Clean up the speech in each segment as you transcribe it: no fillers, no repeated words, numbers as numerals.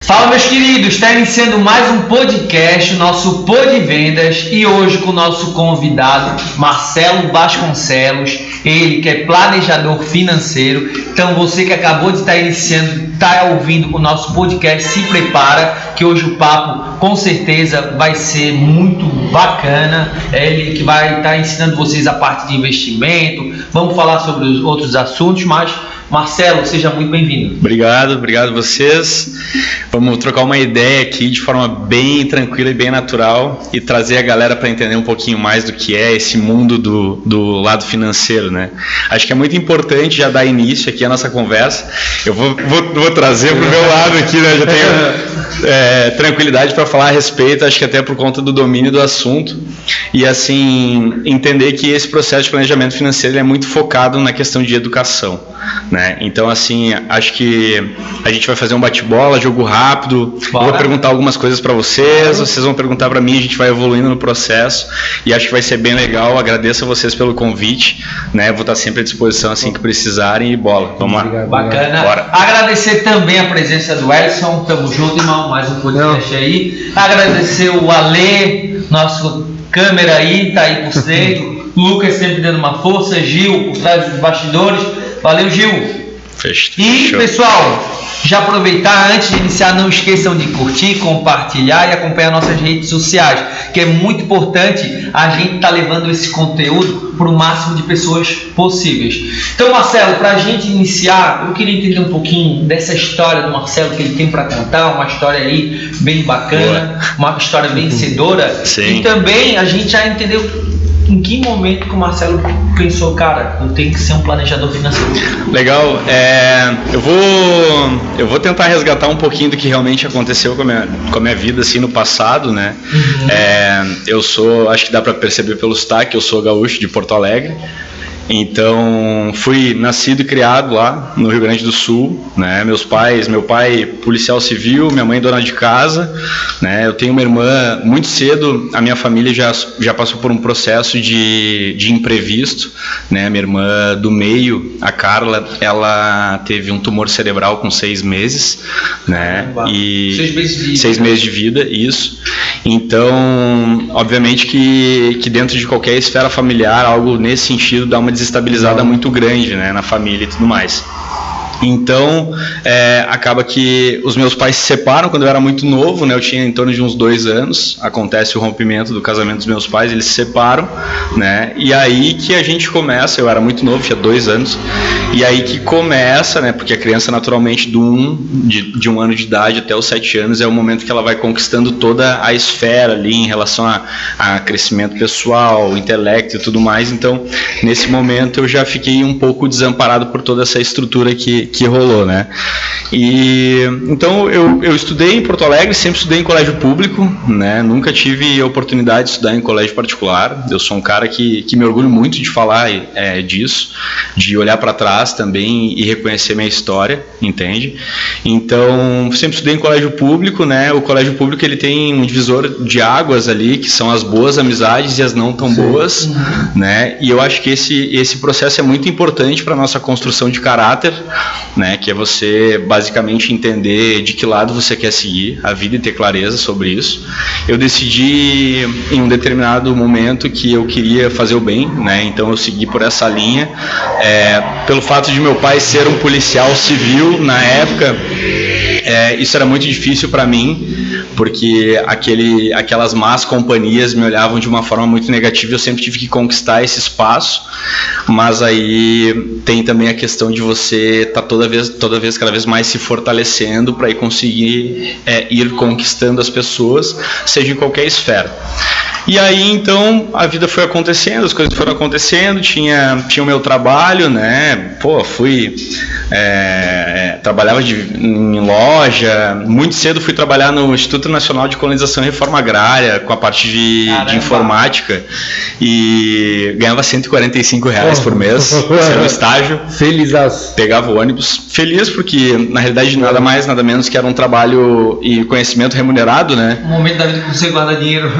Fala, meus queridos, está iniciando mais um podcast, o nosso Pod Vendas, e hoje com o nosso convidado Marcelo Vasconcelos, ele que é planejador financeiro. Então você que acabou de estar iniciando, está ouvindo o nosso podcast, se prepara que hoje o papo com certeza vai ser muito bacana. É ele que vai estar ensinando vocês a parte de investimento, vamos falar sobre os outros assuntos, mas Marcelo, seja muito bem-vindo. Obrigado vocês. Vamos trocar uma ideia aqui de forma bem tranquila e bem natural e trazer a galera para entender um pouquinho mais do que é esse mundo do lado financeiro, né? Acho que é muito importante já dar início aqui à nossa conversa. Eu vou trazer para o meu lado aqui, né? Já tenho tranquilidade para falar a respeito, acho que até por conta do domínio do assunto e assim entender que esse processo de planejamento financeiro é muito focado na questão de educação, né? Então assim, acho que a gente vai fazer um bate-bola, jogo rápido. Bora. Eu vou perguntar algumas coisas para vocês, vocês vão perguntar para mim, a gente vai evoluindo no processo e acho que vai ser bem legal. Agradeço a vocês pelo convite, né? Vou estar sempre à disposição assim que precisarem e bola. Vamos lá. Obrigado, bacana. Bora. Agradecer também a presença do Edson, tamo junto, irmão, mais um podcast aí. Agradecer o Ale, nosso câmera aí, tá aí por dentro. Lucas sempre dando uma força, Gil por trás dos bastidores. Valeu, Gil. E pessoal, já aproveitar, antes de iniciar, não esqueçam de curtir, compartilhar e acompanhar nossas redes sociais, que é muito importante a gente estar levando esse conteúdo para o máximo de pessoas possíveis. Então, Marcelo, para a gente iniciar, eu queria entender um pouquinho dessa história do Marcelo que ele tem para contar, uma história aí bem bacana, uma história vencedora. Sim. E também a gente já entendeu em que momento que o Marcelo pensou, cara, eu tenho que ser um planejador financeiro. Legal, eu vou tentar resgatar um pouquinho do que realmente aconteceu com a minha vida assim no passado, né? Eu sou, acho que dá para perceber pelo sotaque, eu sou gaúcho de Porto Alegre. Então, fui nascido e criado lá no Rio Grande do Sul, né? Meu pai policial civil, minha mãe dona de casa, né? Eu tenho uma irmã. Muito cedo a minha família já passou por um processo de imprevisto, né? Minha irmã do meio, a Carla, ela teve um tumor cerebral com 6 meses, né? E 6 meses de vida. 6 meses de vida, isso. Então, obviamente que dentro de qualquer esfera familiar, algo nesse sentido dá uma desestabilizada muito grande, né, na família e tudo mais. Então, acaba que os meus pais se separam quando eu era muito novo, né? Eu tinha em torno de uns 2 anos, acontece o rompimento do casamento dos meus pais, eles se separam, né? E aí que a gente começa, eu era muito novo, tinha 2 anos, e aí que começa, né? Porque a criança naturalmente de 1 ano de idade até os 7 anos é o momento que ela vai conquistando toda a esfera ali em relação a crescimento pessoal, intelecto e tudo mais. Então, nesse momento eu já fiquei um pouco desamparado por toda essa estrutura que rolou, né? E então eu estudei em Porto Alegre, sempre estudei em colégio público, né? Nunca tive a oportunidade de estudar em colégio particular. Eu sou um cara que me orgulho muito de falar disso, de olhar para trás também e reconhecer minha história, entende? Então, sempre estudei em colégio público, né? O colégio público ele tem um divisor de águas ali, que são as boas amizades e as não tão boas, né? E eu acho que esse processo é muito importante para nossa construção de caráter, né, que é você basicamente entender de que lado você quer seguir a vida e ter clareza sobre isso. Eu decidi em um determinado momento que eu queria fazer o bem, né, então eu segui por essa linha, pelo fato de meu pai ser um policial civil na época. Isso era muito difícil para mim, porque aquelas más companhias me olhavam de uma forma muito negativa. Eu sempre tive que conquistar esse espaço, mas aí tem também a questão de você estar toda vez cada vez mais se fortalecendo para ir conseguir ir conquistando as pessoas, seja em qualquer esfera. E aí então a vida foi acontecendo, as coisas foram acontecendo, tinha o meu trabalho, né? Trabalhava em loja, muito cedo fui trabalhar no Instituto Nacional de Colonização e Reforma Agrária, com a parte de informática, e ganhava R$145 por mês, era um estágio. Felizaço. Pegava o ônibus, feliz porque na realidade nada mais, nada menos que era um trabalho e conhecimento remunerado, né? Um momento da vida que você guarda dinheiro.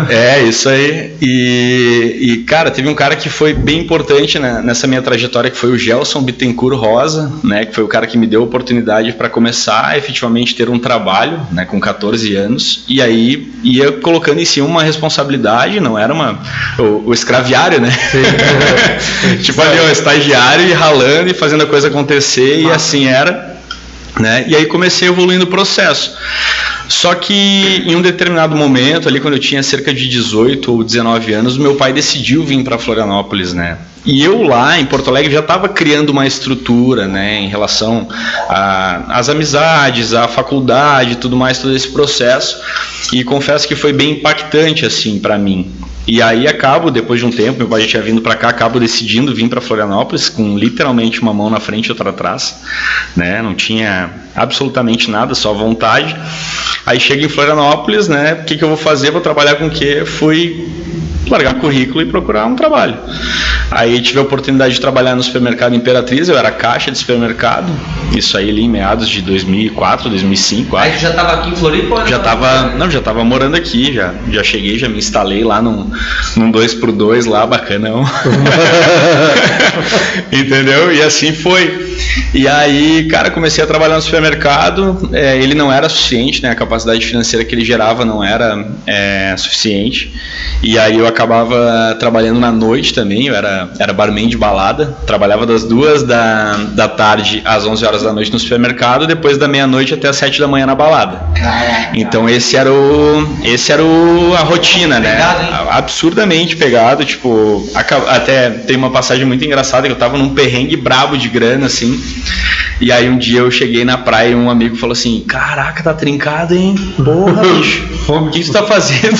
Isso aí. Cara, teve um cara que foi bem importante, né, nessa minha trajetória, que foi o Gelson Bittencourt Rosa, né, que foi o cara que me deu a oportunidade para começar a efetivamente ter um trabalho, né, com 14 anos, e aí ia colocando em cima uma responsabilidade, não era o escraviário, né? Tipo ali, o estagiário e ralando e fazendo a coisa acontecer, e assim era, né? E aí comecei evoluindo o processo. Só que em um determinado momento, ali quando eu tinha cerca de 18 ou 19 anos, meu pai decidiu vir para Florianópolis, né? E eu lá em Porto Alegre já estava criando uma estrutura, né, em relação às amizades, à faculdade, tudo mais, todo esse processo. E confesso que foi bem impactante assim para mim. E aí depois de um tempo, meu pai já tinha vindo para cá, acabo decidindo vir para Florianópolis com literalmente uma mão na frente e outra atrás, né? Não tinha absolutamente nada, só vontade. Aí chego em Florianópolis, né? O que eu vou fazer? Vou trabalhar com o quê? Fui largar currículo e procurar um trabalho. Aí tive a oportunidade de trabalhar no supermercado Imperatriz, eu era caixa de supermercado, isso aí ali em meados de 2004, 2005. Aí já estava aqui em Floripa? Já estava morando aqui, já cheguei, já me instalei lá num 2x2 lá, bacanão. Entendeu? E assim foi. E aí, cara, comecei a trabalhar no supermercado, ele não era suficiente, né? A capacidade financeira que ele gerava não era suficiente. E aí eu acabava trabalhando na noite também, eu era barman de balada, trabalhava das 2 da tarde às 11 horas da noite no supermercado, depois da meia-noite até às 7 da manhã na balada. Então esse era a rotina, né? Absurdamente pegado, tipo, até tem uma passagem muito engraçada que eu tava num perrengue brabo de grana, assim. E aí um dia eu cheguei na praia e um amigo falou assim: caraca, tá trincado, hein? Porra, bicho, o que tu tá fazendo?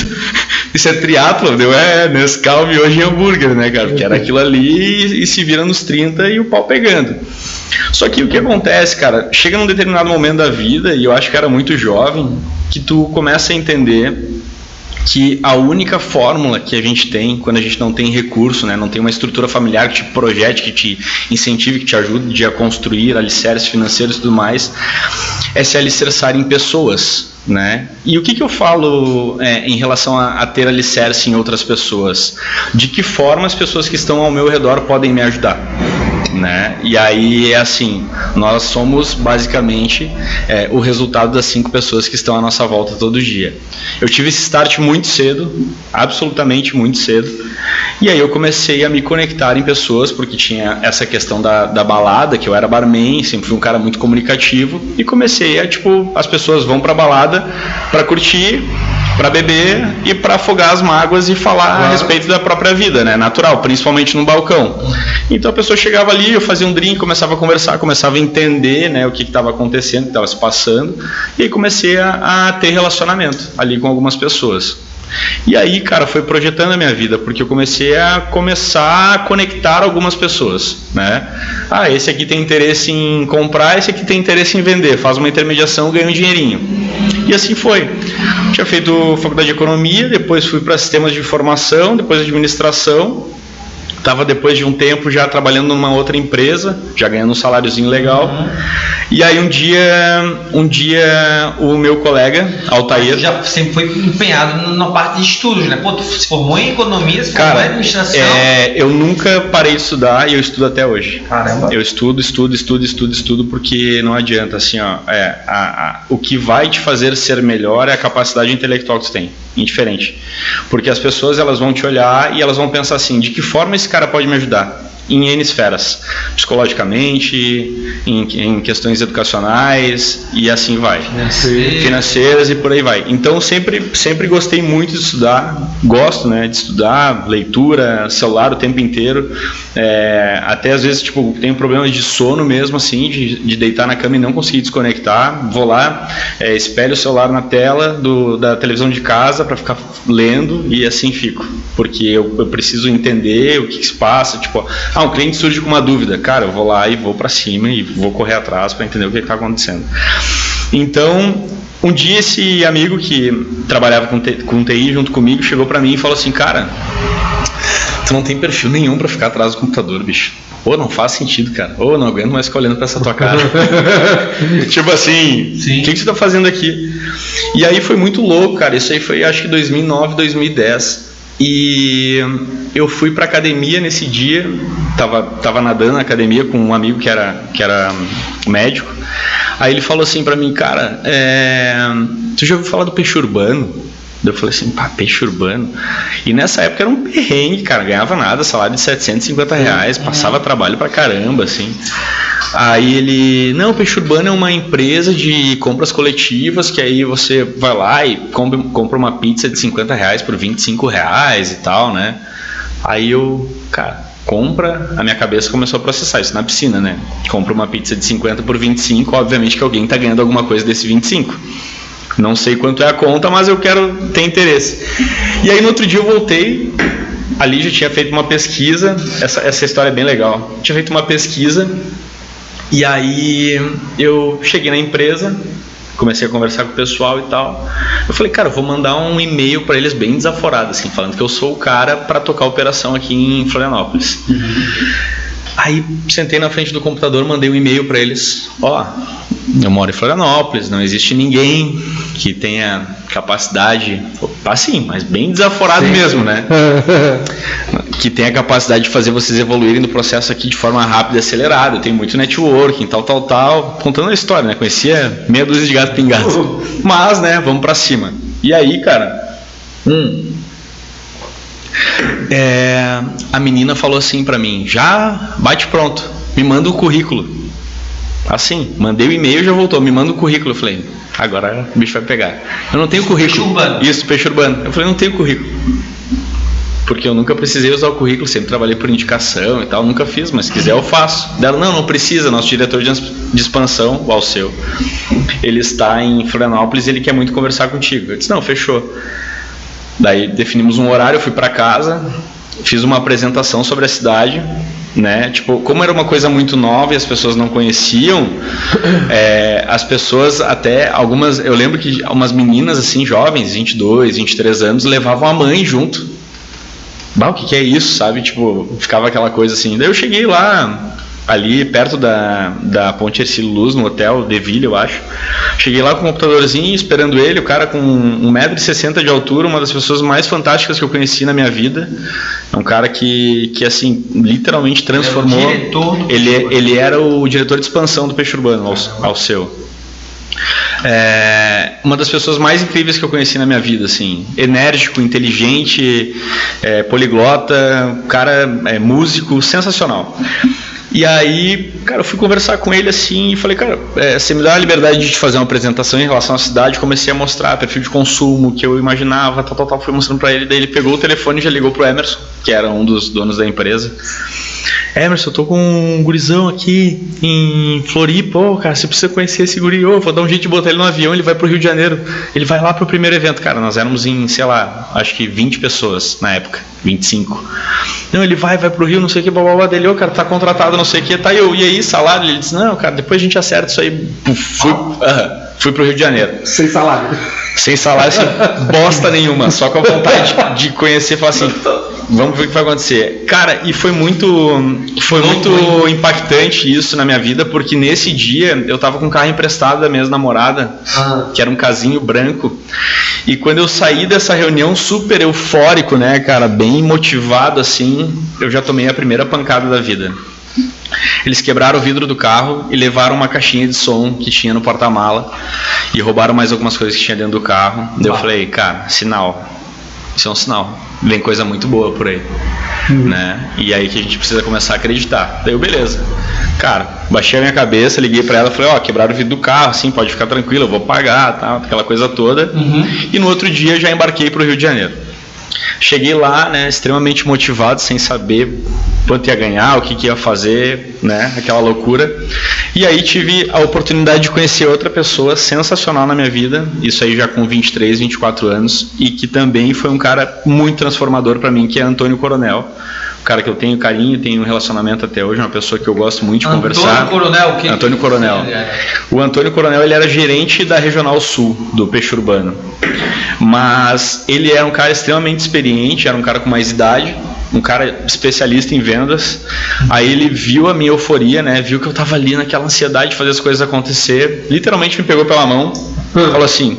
Isso é triatlon, deu Nescau, miojo e hambúrguer, né, cara? Porque era aquilo ali e se vira nos 30 e o pau pegando. Só que o que acontece, cara, chega num determinado momento da vida, e eu acho que era muito jovem, que tu começa a entender que a única fórmula que a gente tem quando a gente não tem recurso, né, não tem uma estrutura familiar que te projete, que te incentive, que te ajude a construir alicerces financeiros e tudo mais, é se alicerçar em pessoas, né? E o que eu falo em relação a ter alicerce em outras pessoas? De que forma as pessoas que estão ao meu redor podem me ajudar? Né? E aí é assim, nós somos basicamente o resultado das 5 pessoas que estão à nossa volta todo dia. Eu tive esse start muito cedo, absolutamente muito cedo, e aí eu comecei a me conectar em pessoas, porque tinha essa questão da balada, que eu era barman, sempre fui um cara muito comunicativo, e comecei as pessoas vão pra balada pra curtir, para beber e para afogar as mágoas e falar a respeito da própria vida, né? Natural, principalmente no balcão. Então a pessoa chegava ali, eu fazia um drink, começava a conversar, começava a entender, né, o que estava acontecendo, o que estava se passando, e aí comecei a ter relacionamento ali com algumas pessoas. E aí, cara, foi projetando a minha vida, porque eu comecei a conectar algumas pessoas, né? Esse aqui tem interesse em comprar, esse aqui tem interesse em vender, faz uma intermediação, ganha um dinheirinho. E assim foi. Tinha feito faculdade de economia, depois fui para sistemas de informação, depois administração. Estava depois de um tempo já trabalhando numa outra empresa, já ganhando um saláriozinho legal. E aí um dia o meu colega, Altair... Você já sempre foi empenhado na parte de estudos, né? Pô, tu se formou em economia, se formou em administração... eu nunca parei de estudar e eu estudo até hoje. Caramba! Eu estudo, porque não adianta, assim, ó... o que vai te fazer ser melhor é a capacidade intelectual que tu tem, indiferente. Porque as pessoas, elas vão te olhar e elas vão pensar assim, de que forma esse cara pode me ajudar? Em N esferas, psicologicamente, em questões educacionais e assim vai, financeiras e por aí vai. Então sempre gostei muito de estudar, gosto, né, de estudar, leitura, celular o tempo inteiro, até às vezes tenho problemas de sono mesmo, assim, de deitar na cama e não conseguir desconectar, vou lá, espelho o celular na tela da televisão de casa para ficar lendo e assim fico, porque eu preciso entender o que se passa, um cliente surge com uma dúvida, cara, eu vou lá e vou para cima e vou correr atrás para entender o que está acontecendo. Então, um dia esse amigo que trabalhava com TI junto comigo chegou para mim e falou assim, cara, tu não tem perfil nenhum para ficar atrás do computador, bicho. Pô, não faz sentido, cara. Não aguento mais ficar olhando pra essa tua cara. Tipo assim, o que você tá fazendo aqui? E aí foi muito louco, cara. Isso aí foi, acho que 2009, 2010. E eu fui pra academia nesse dia, tava nadando na academia com um amigo que era médico. Aí ele falou assim pra mim, cara, tu já ouviu falar do peixe urbano? Eu falei assim, pá, peixe urbano. E nessa época era um perrengue, cara, ganhava nada, salário de R$750, passava trabalho pra caramba, assim. Aí ele, não, Peixe Urbano é uma empresa de compras coletivas, que aí você vai lá e compra uma pizza de R$50 por R$25 e tal, né? Aí eu, cara, a minha cabeça começou a processar isso na piscina, né? Compra uma pizza de 50 por 25, obviamente que alguém tá ganhando alguma coisa desse 25. Não sei quanto é a conta, mas eu quero ter interesse. E aí no outro dia eu voltei, ali já tinha feito uma pesquisa, essa história é bem legal. Tinha feito uma pesquisa, e aí eu cheguei na empresa, comecei a conversar com o pessoal e tal. Eu falei, cara, eu vou mandar um e-mail para eles bem desaforado, assim, falando que eu sou o cara para tocar a operação aqui em Florianópolis. Aí sentei na frente do computador, mandei um e-mail para eles. Eu moro em Florianópolis, não existe ninguém que tenha capacidade, assim, mas bem desaforado mesmo, né? Que tenha capacidade de fazer vocês evoluírem no processo aqui de forma rápida e acelerada. Eu tenho muito networking, tal, contando a história, né? Conhecia meia dúzia de gato pingado. Mas, né, vamos pra cima. E aí, cara, a menina falou assim pra mim, já bate pronto, me manda o currículo. Assim, mandei o e-mail, já voltou, me manda o currículo. Eu falei, agora o bicho vai pegar. Eu não tenho currículo. Peixe urbano. Isso, peixe urbano. Eu falei, não tenho currículo. Porque eu nunca precisei usar o currículo, sempre trabalhei por indicação e tal, nunca fiz, mas se quiser eu faço. Dela, não precisa, nosso diretor de expansão, o Alceu, ele está em Florianópolis e ele quer muito conversar contigo. Eu disse, não, fechou. Daí definimos um horário, eu fui para casa, fiz uma apresentação sobre a cidade, né? Tipo, como era uma coisa muito nova e as pessoas não conheciam, as pessoas até, algumas, eu lembro que umas meninas assim, jovens, 22, 23 anos, levavam a mãe junto. O que é isso, sabe? Tipo, ficava aquela coisa assim. Daí eu cheguei lá, ali perto da Ponte Hercílio Luz, no hotel Deville, eu acho. Cheguei lá com o computadorzinho, esperando ele, o cara com 1,60 m de altura, uma das pessoas mais fantásticas que eu conheci na minha vida. É um cara que assim, literalmente transformou. Ele era o diretor de expansão do Peixe Urbano, Alceu. Uma das pessoas mais incríveis que eu conheci na minha vida, assim, enérgico, inteligente, poliglota, cara, músico, sensacional. E aí, cara, eu fui conversar com ele assim e falei, cara, você me dá a liberdade de te fazer uma apresentação em relação à cidade. Comecei a mostrar perfil de consumo que eu imaginava, tal, fui mostrando pra ele. Daí ele pegou o telefone e já ligou pro Emerson, que era um dos donos da empresa. Emerson, eu tô com um gurizão aqui em Floripa, cara, você precisa conhecer esse guri, vou dar um jeito de botar ele no avião, ele vai pro Rio de Janeiro, ele vai lá pro primeiro evento. Cara, nós éramos em, sei lá, acho que 20 pessoas na época, 25. Não, ele vai pro Rio, não sei o que, blá dele, cara, tá contratado, não sei o que, tá, e aí, salário? Ele disse, não, cara, depois a gente acerta isso aí. Fui pro Rio de Janeiro. Sem salário, sem bosta nenhuma, só com a vontade de conhecer e falar assim, vamos ver o que vai acontecer. Cara, e foi muito impactante isso na minha vida, porque nesse dia eu tava com um carro emprestado da minha namorada, que era um casinho branco, e quando eu saí dessa reunião super eufórico, né, cara, bem motivado assim, eu já tomei a primeira pancada da vida. Eles quebraram o vidro do carro e levaram uma caixinha de som que tinha no porta-mala e roubaram mais algumas coisas que tinha dentro do carro. Daí eu falei, cara, sinal. Isso é um sinal. Vem coisa muito boa por aí. Né? E aí que a gente precisa começar a acreditar. Daí eu, beleza. Cara, baixei a minha cabeça, liguei pra ela, falei, quebraram o vidro do carro, assim, pode ficar tranquilo, eu vou pagar, tá? Aquela coisa toda. E no outro dia já embarquei pro Rio de Janeiro. Cheguei lá, né, extremamente motivado, sem saber quanto ia ganhar, o que ia fazer, né, aquela loucura. E aí tive a oportunidade de conhecer outra pessoa sensacional na minha vida, isso aí já com 23, 24 anos, e que também foi um cara muito transformador para mim, que é Antônio Coronel. Um cara que eu tenho carinho, tenho um relacionamento até hoje, uma pessoa que eu gosto muito de conversar. Antônio Coronel. O Antônio Coronel, ele era gerente da Regional Sul, do Peixe Urbano. Mas ele era um cara extremamente experiente, era um cara com mais idade, um cara especialista em vendas. Aí ele viu a minha euforia, né? Viu que eu tava ali naquela ansiedade de fazer as coisas acontecer. Literalmente me pegou pela mão, falou assim,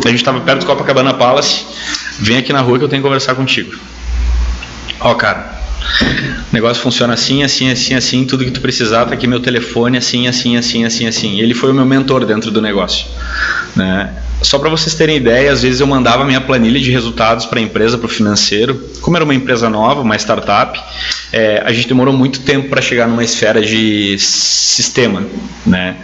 a gente tava perto do Copacabana Palace, vem aqui na rua que eu tenho que conversar contigo. Ó, cara, o negócio funciona assim, assim, assim, assim, tudo que tu precisar, tá aqui meu telefone, assim, assim, assim, assim, assim. Ele foi o meu mentor dentro do negócio, né? Só para vocês terem ideia, às vezes eu mandava minha planilha de resultados para a empresa, para o financeiro. Como era uma empresa nova, uma startup, a gente demorou muito tempo para chegar numa esfera de sistema, né?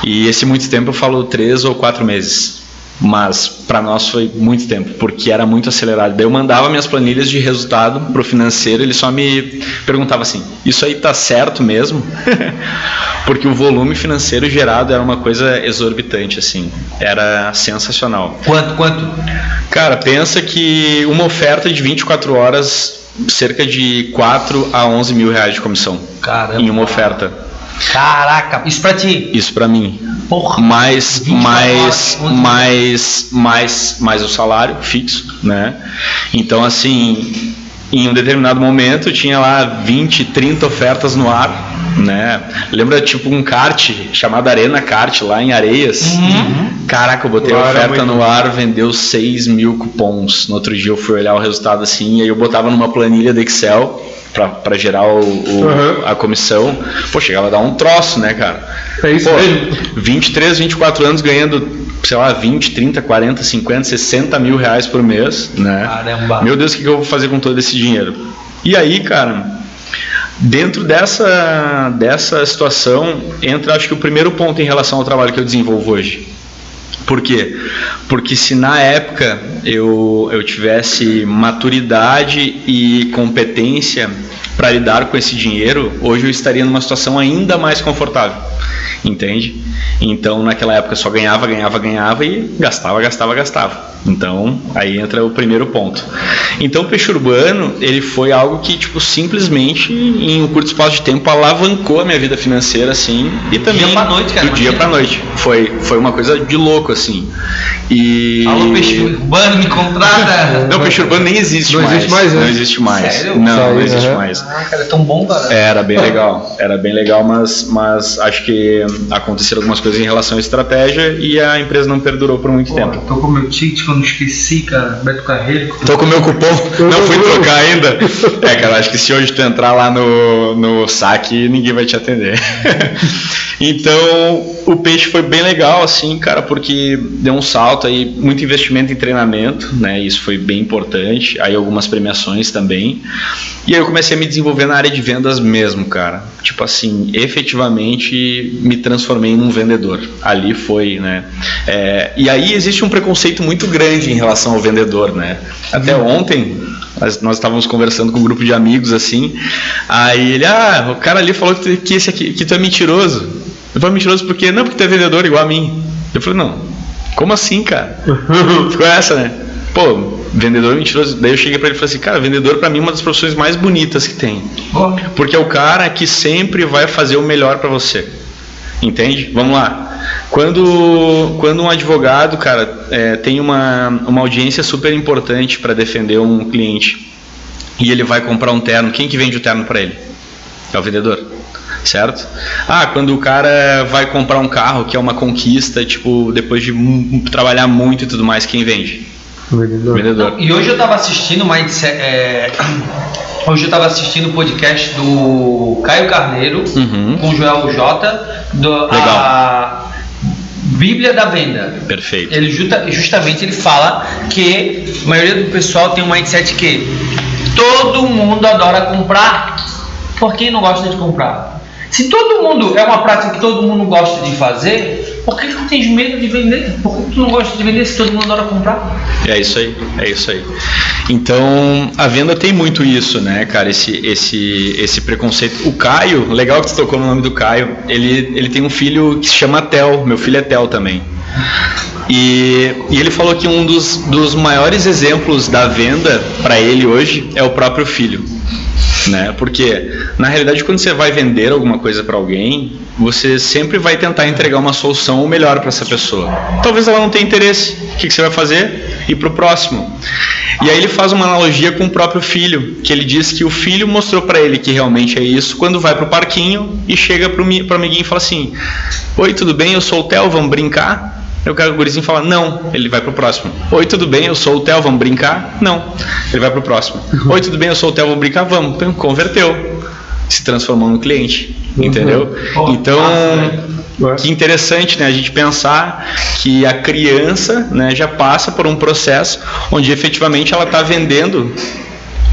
E esse muito tempo eu falo 3 ou 4 meses. Mas para nós foi muito tempo, porque era muito acelerado. Daí eu mandava minhas planilhas de resultado pro financeiro, ele só me perguntava assim: isso aí tá certo mesmo? Porque o volume financeiro gerado era uma coisa exorbitante, assim, era sensacional. Quanto? Cara, pensa que uma oferta de 24 horas, cerca de 4 a 11 mil reais de comissão. Caramba. Em uma oferta. Caraca, isso pra ti? Isso pra mim. Porra, mais o salário fixo, né? Então, assim, em um determinado momento tinha lá 20, 30 ofertas no ar, né? Lembra tipo um kart chamado Arena Kart lá em Areias? Caraca, eu botei a oferta no ar, vendeu 6 mil cupons. No outro dia eu fui olhar o resultado assim, e aí eu botava numa planilha do Excel para gerar a comissão. Pô, chegava a dar um troço, né, cara? É isso mesmo. 23, 24 anos ganhando, sei lá, 20, 30, 40, 50, 60 mil reais por mês, né? Caramba. Meu Deus, o que eu vou fazer com todo esse dinheiro? E aí, cara, dentro dessa situação, entra, acho que o primeiro ponto em relação ao trabalho que eu desenvolvo hoje. Por quê? Porque se na época eu tivesse maturidade e competência para lidar com esse dinheiro, hoje eu estaria numa situação ainda mais confortável, entende? Então naquela época eu só ganhava e gastava. Então aí entra o primeiro ponto. Então o peixe urbano, ele foi algo que tipo simplesmente em um curto espaço de tempo alavancou a minha vida financeira assim, e também do dia pra noite, cara, do dia pra noite. Foi uma coisa de louco assim. E alô, peixe urbano, me contrata. Não, peixe urbano nem existe não mais. Existe mais, né? Não existe mais. Sério? Não existe mais. Ah, cara, é tão bom, cara. Era bem legal, mas acho que aconteceram algumas coisas em relação à estratégia e a empresa não perdurou por muito tempo. Tô com o meu ticket que eu não esqueci, cara. Beto Carreiro. Tô com o meu cupom, não fui trocar ainda. Cara, acho que se hoje tu entrar lá no saque, ninguém vai te atender. Então, o peixe foi bem legal, assim, cara, porque deu um salto aí, muito investimento em treinamento, né? Isso foi bem importante. Aí algumas premiações também. E aí eu comecei a me desenvolver na área de vendas mesmo, cara. Tipo assim, efetivamente me transformei num vendedor. Ali foi, né? E aí existe um preconceito muito grande em relação ao vendedor, né? Até ontem nós estávamos conversando com um grupo de amigos assim. Aí ele, o cara ali falou que tu é mentiroso. Eu falei, mentiroso por quê? Não, porque tu é vendedor igual a mim. Eu falei, não, como assim, cara? Ficou essa, né? Pô, vendedor mentiroso. Daí eu cheguei pra ele e falei assim, cara, vendedor pra mim é uma das profissões mais bonitas que tem. Porque é o cara que sempre vai fazer o melhor pra você. Entende? Vamos lá. Quando um advogado, cara, tem uma audiência super importante para defender um cliente e ele vai comprar um terno, quem que vende o terno para ele? É o vendedor, certo? Quando o cara vai comprar um carro, que é uma conquista, tipo, depois de trabalhar muito e tudo mais, quem vende? O vendedor. E hoje eu tava assistindo Hoje eu estava assistindo o podcast do Caio Carneiro com o Joel J. A Bíblia da Venda. Perfeito. Ele justamente ele fala que a maioria do pessoal tem um mindset que todo mundo adora comprar. Por quem não gosta de comprar? Se todo mundo, é uma prática que todo mundo gosta de fazer, por que tu tens medo de vender? Por que tu não gosta de vender se todo mundo adora comprar? É isso aí. Então, a venda tem muito isso, né, cara, esse preconceito. O Caio, legal que você tocou no nome do Caio, ele tem um filho que se chama Theo, meu filho é Theo também. E ele falou que um dos maiores exemplos da venda para ele hoje é o próprio filho. Né? Porque na realidade quando você vai vender alguma coisa para alguém, você sempre vai tentar entregar uma solução ou melhor para essa pessoa. Talvez ela não tenha interesse. O que você vai fazer? Ir para o próximo. E aí ele faz uma analogia com o próprio filho, que ele diz que o filho mostrou para ele que realmente é isso quando vai para o parquinho e chega para o amiguinho e fala assim: oi, tudo bem? Eu sou o Theo, vamos brincar? Aí o cara, o gurizinho fala, não, ele vai pro próximo. Oi, tudo bem, eu sou o Theo, vamos brincar? Não, ele vai pro próximo. Oi, tudo bem, eu sou o Theo, vamos brincar? Vamos. Então, converteu, se transformou no cliente, entendeu? Então, que interessante, né, a gente pensar que a criança, né, já passa por um processo onde efetivamente ela está vendendo,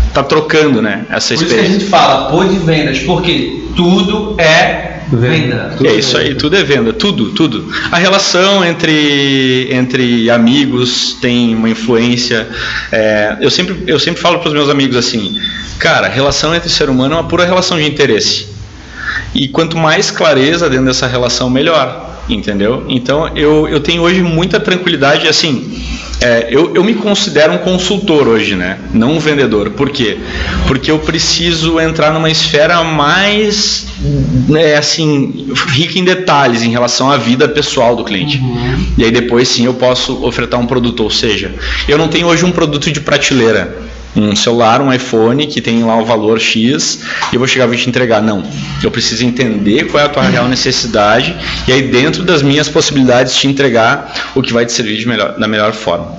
está trocando, né, essa experiência. Por isso que a gente fala, pô de vendas, porque tudo é venda. É isso aí, tudo é venda, tudo. A relação entre amigos tem uma influência. Eu sempre falo para os meus amigos assim, cara, relação entre ser humano é uma pura relação de interesse. E quanto mais clareza dentro dessa relação, melhor, entendeu? Então eu tenho hoje muita tranquilidade, assim, eu me considero um consultor hoje, né? Não um vendedor. Por quê? Porque eu preciso entrar numa esfera mais, assim, rica em detalhes em relação à vida pessoal do cliente. E aí depois sim eu posso ofertar um produto, ou seja, eu não tenho hoje um produto de prateleira. Um celular, um iPhone que tem lá o valor X e eu vou chegar e vou te entregar. Não, eu preciso entender qual é a tua real necessidade e aí dentro das minhas possibilidades te entregar o que vai te servir da melhor forma.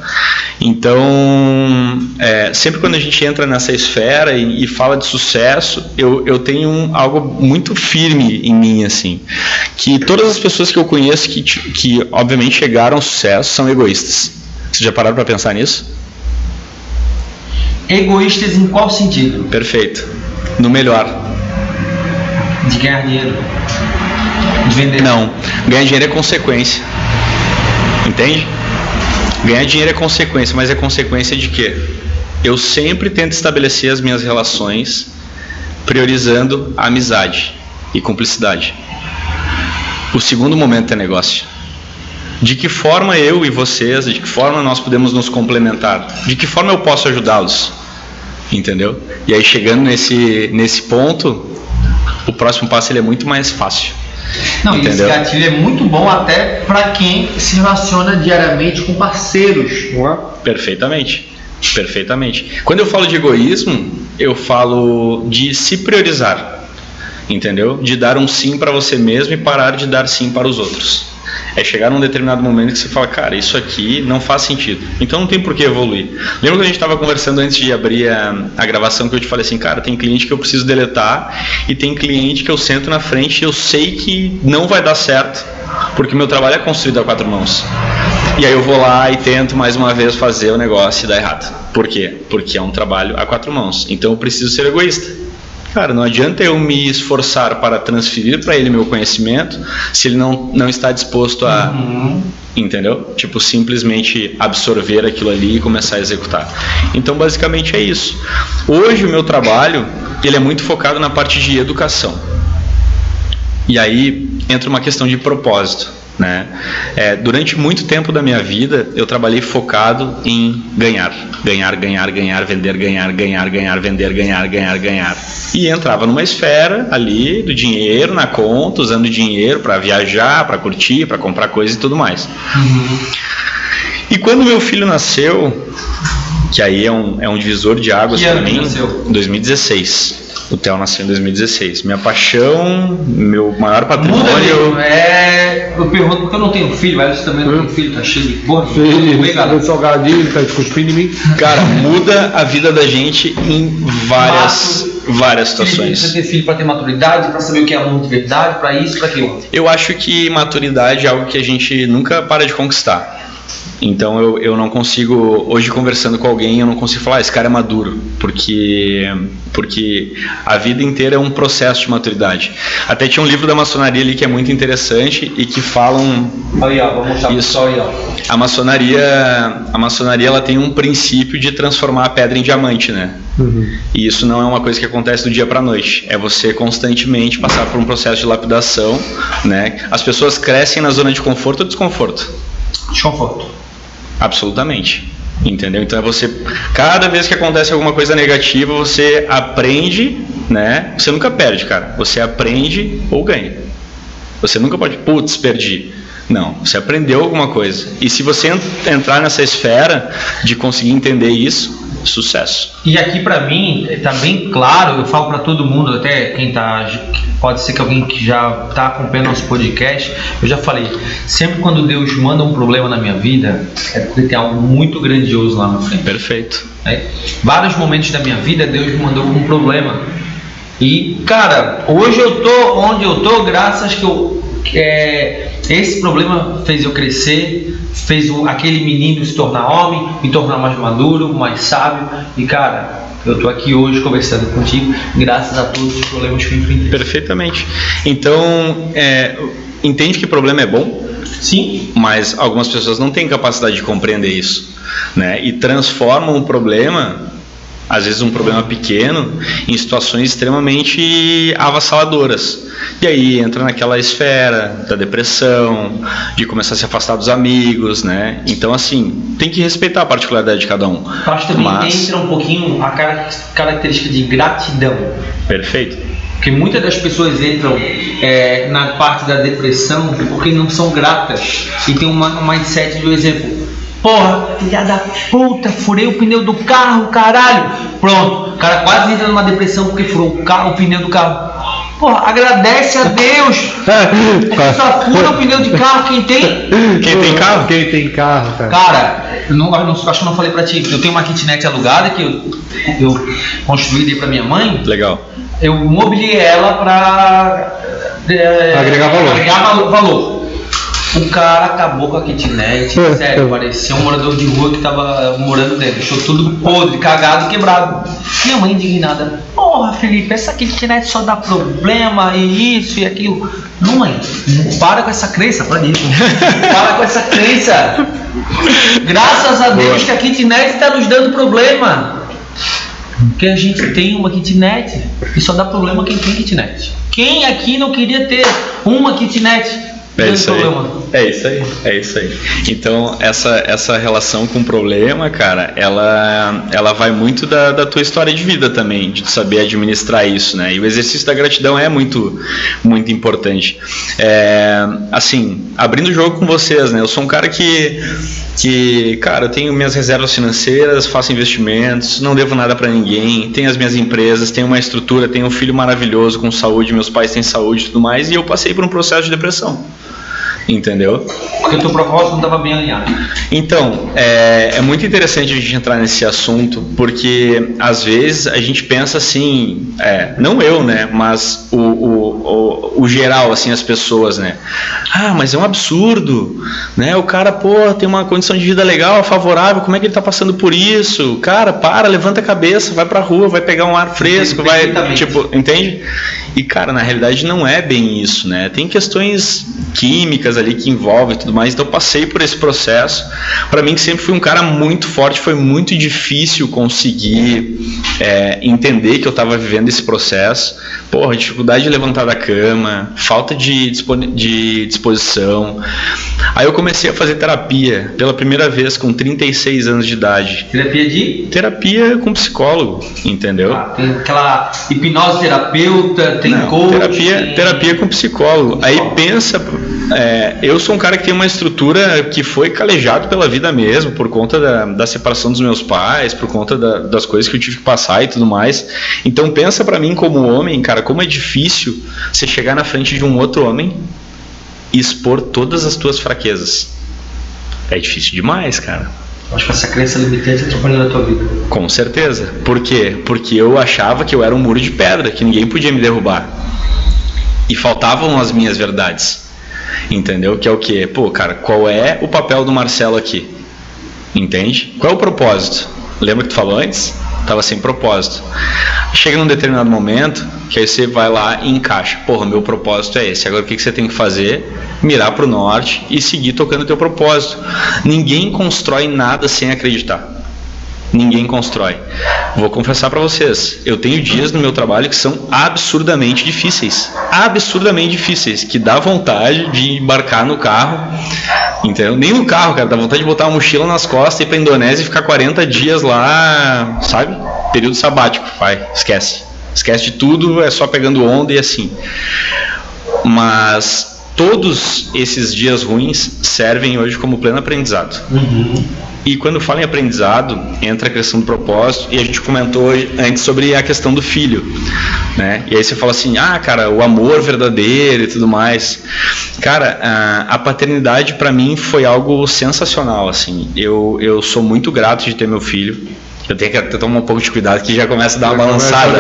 Então, sempre quando a gente entra nessa esfera e fala de sucesso, eu tenho algo muito firme em mim, assim, que todas as pessoas que eu conheço que obviamente chegaram ao sucesso são egoístas. Vocês já pararam para pensar nisso? Egoístas em qual sentido? Perfeito. No melhor. De ganhar dinheiro. De vender. Não. Ganhar dinheiro é consequência. Entende? Ganhar dinheiro é consequência, mas é consequência de quê? Eu sempre tento estabelecer as minhas relações priorizando a amizade e cumplicidade. O segundo momento é negócio. De que forma eu e vocês, de que forma nós podemos nos complementar? De que forma eu posso ajudá-los? Entendeu? E aí chegando nesse ponto, o próximo passo ele é muito mais fácil. Não, e esse gatilho é muito bom até para quem se relaciona diariamente com parceiros. Não é? Perfeitamente. Quando eu falo de egoísmo, eu falo de se priorizar. Entendeu? De dar um sim para você mesmo e parar de dar sim para os outros. É chegar num determinado momento que você fala, cara, isso aqui não faz sentido, então não tem por que evoluir. Lembra que a gente estava conversando antes de abrir a gravação, que eu te falei assim, cara, tem cliente que eu preciso deletar e tem cliente que eu sento na frente e eu sei que não vai dar certo, porque meu trabalho é construído a 4 mãos. E aí eu vou lá e tento mais uma vez fazer o negócio e dá errado. Por quê? Porque é um trabalho a 4 mãos, então eu preciso ser egoísta. Cara, não adianta eu me esforçar para transferir para ele meu conhecimento se ele não está disposto a, entendeu? Tipo, simplesmente absorver aquilo ali e começar a executar. Então, basicamente é isso. Hoje o meu trabalho, ele é muito focado na parte de educação. E aí entra uma questão de propósito. Né? Durante muito tempo da minha vida eu trabalhei focado em ganhar, vender, ganhar, vender, ganhar, e entrava numa esfera ali do dinheiro na conta, usando dinheiro para viajar, para curtir, para comprar coisas e tudo mais. E quando meu filho nasceu, que aí é um divisor de águas para mim, 2016. O Theo nasceu em 2016. Minha paixão, meu maior patrimônio. Eu pergunto porque eu não tenho filho, mas você também não tem filho, tá cheio de porra. Filho, salgadinho, tá cuspindo em mim. Cara, muda a vida da gente em várias situações. Você tem filho para ter maturidade, para saber o que é amor de verdade, para isso, para aquilo. Eu acho que maturidade é algo que a gente nunca para de conquistar. Então eu não consigo, hoje conversando com alguém, eu não consigo falar, esse cara é maduro, porque a vida inteira é um processo de maturidade. Até tinha um livro da maçonaria ali que é muito interessante e que falam... Aí, ó, vou mostrar isso. Aí, ó. A maçonaria ela tem um princípio de transformar a pedra em diamante, né? E isso não é uma coisa que acontece do dia para a noite, é você constantemente passar por um processo de lapidação, né? As pessoas crescem na zona de conforto ou desconforto? Desconforto. Absolutamente, entendeu? Então é você, cada vez que acontece alguma coisa negativa, você aprende, né? Você nunca perde, cara. Você aprende ou ganha. Você nunca pode, putz, perdi. Não, você aprendeu alguma coisa. E se você entrar nessa esfera de conseguir entender isso, sucesso. E aqui pra mim, tá bem claro, eu falo pra todo mundo, até quem tá pode ser que alguém que já está acompanhando nosso podcast, eu já falei, sempre quando Deus manda um problema na minha vida, é porque tem algo muito grandioso lá na frente. Perfeito. Vários momentos da minha vida, Deus me mandou um problema. E, cara, hoje eu tô onde eu tô graças que esse problema fez eu crescer, fez aquele menino se tornar homem, me tornar mais maduro, mais sábio. E, cara, eu tô aqui hoje conversando contigo graças a todos os problemas que eu enfrentei. Perfeitamente. Então, entende que problema é bom? Sim. Mas algumas pessoas não têm capacidade de compreender isso, né? E transformam o problema, às vezes um problema pequeno, em situações extremamente avassaladoras. E aí entra naquela esfera da depressão, de começar a se afastar dos amigos, né? Então, assim, tem que respeitar a particularidade de cada um. Acho que também entra um pouquinho a característica de gratidão. Perfeito. Porque muitas das pessoas entram na parte da depressão porque não são gratas e tem um mindset do exemplo. Porra, filha da puta, furei o pneu do carro, caralho. Pronto, o cara quase entra numa depressão porque furou o pneu do carro. Porra, agradece a Deus. Só fura o pneu de carro quem tem. Quem tem carro? Quem tem carro, cara. Cara, acho que eu não falei pra ti. Eu tenho uma kitnet alugada que eu construí dei pra minha mãe. Legal. Eu mobiliei ela pra agregar valor. O cara acabou com a kitnet, sério, parecia um morador de rua que tava morando dentro, deixou tudo podre, cagado, quebrado. Minha mãe indignada, porra Felipe, essa kitnet só dá problema, e isso e aquilo. Não, mãe, para com essa crença, para com essa crença. Graças a Deus que a kitnet está nos dando problema. Porque a gente tem uma kitnet e só dá problema quem tem kitnet. Quem aqui não queria ter uma kitnet? É isso aí. Então, essa relação com o problema, cara, ela vai muito da tua história de vida também, de tu saber administrar isso, né? E o exercício da gratidão é muito, muito importante. Assim, abrindo o jogo com vocês, né? Eu sou um cara que, cara, eu tenho minhas reservas financeiras, faço investimentos, não devo nada pra ninguém, tenho as minhas empresas, tenho uma estrutura, tenho um filho maravilhoso com saúde, meus pais têm saúde e tudo mais, e eu passei por um processo de depressão. Entendeu? Porque o teu propósito não estava bem alinhado. Então, é muito interessante a gente entrar nesse assunto, porque às vezes a gente pensa assim, não eu, né, mas o geral, assim, as pessoas, né, mas é um absurdo, né, o cara, tem uma condição de vida legal, favorável, como é que ele tá passando por isso? Cara, levanta a cabeça, vai pra rua, vai pegar um ar fresco, entende? E, cara, na realidade não é bem isso, né? Tem questões químicas ali que envolvem e tudo mais, então eu passei por esse processo. Para mim, que sempre fui um cara muito forte, foi muito difícil conseguir entender que eu estava vivendo esse processo. Dificuldade de levantar da cama, falta de disposição. Aí eu comecei a fazer terapia pela primeira vez com 36 anos de idade. Terapia com psicólogo, entendeu? Tem aquela hipnose terapeuta, tem coach. Terapia com psicólogo. Aí pensa, eu sou um cara que tem uma estrutura que foi calejado pela vida mesmo, por conta da separação dos meus pais, por conta das coisas que eu tive que passar e tudo mais. Então pensa pra mim como homem, cara, como é difícil você chegar na frente de um outro homem e expor todas as tuas fraquezas. É difícil demais, cara. Acho que essa crença limitante atrapalhou na tua vida. Com certeza. Por quê? Porque eu achava que eu era um muro de pedra, que ninguém podia me derrubar. E faltavam as minhas verdades. Entendeu? Que é o quê? Cara, qual é o papel do Marcelo aqui? Entende? Qual é o propósito? Lembra que tu falou antes? Tava sem propósito. Chega num determinado momento que aí você vai lá e encaixa. Meu propósito é esse. Agora o que você tem que fazer? Mirar pro norte e seguir tocando o teu propósito. Ninguém constrói nada sem acreditar. Ninguém constrói. Vou confessar para vocês, eu tenho dias no meu trabalho que são absurdamente difíceis, que dá vontade de embarcar no carro, entendeu? Nem no carro, cara, dá vontade de botar uma mochila nas costas e ir pra Indonésia e ficar 40 dias lá, sabe? Período sabático, esquece de tudo, é só pegando onda e assim. Mas todos esses dias ruins servem hoje como pleno aprendizado. E quando fala em aprendizado, entra a questão do propósito, e a gente comentou antes sobre a questão do filho, né? E aí você fala assim, cara, o amor verdadeiro e tudo mais. Cara, a paternidade para mim foi algo sensacional, assim. Eu sou muito grato de ter meu filho. Eu tenho que até tomar um pouco de cuidado, que já começa a dar uma balançada.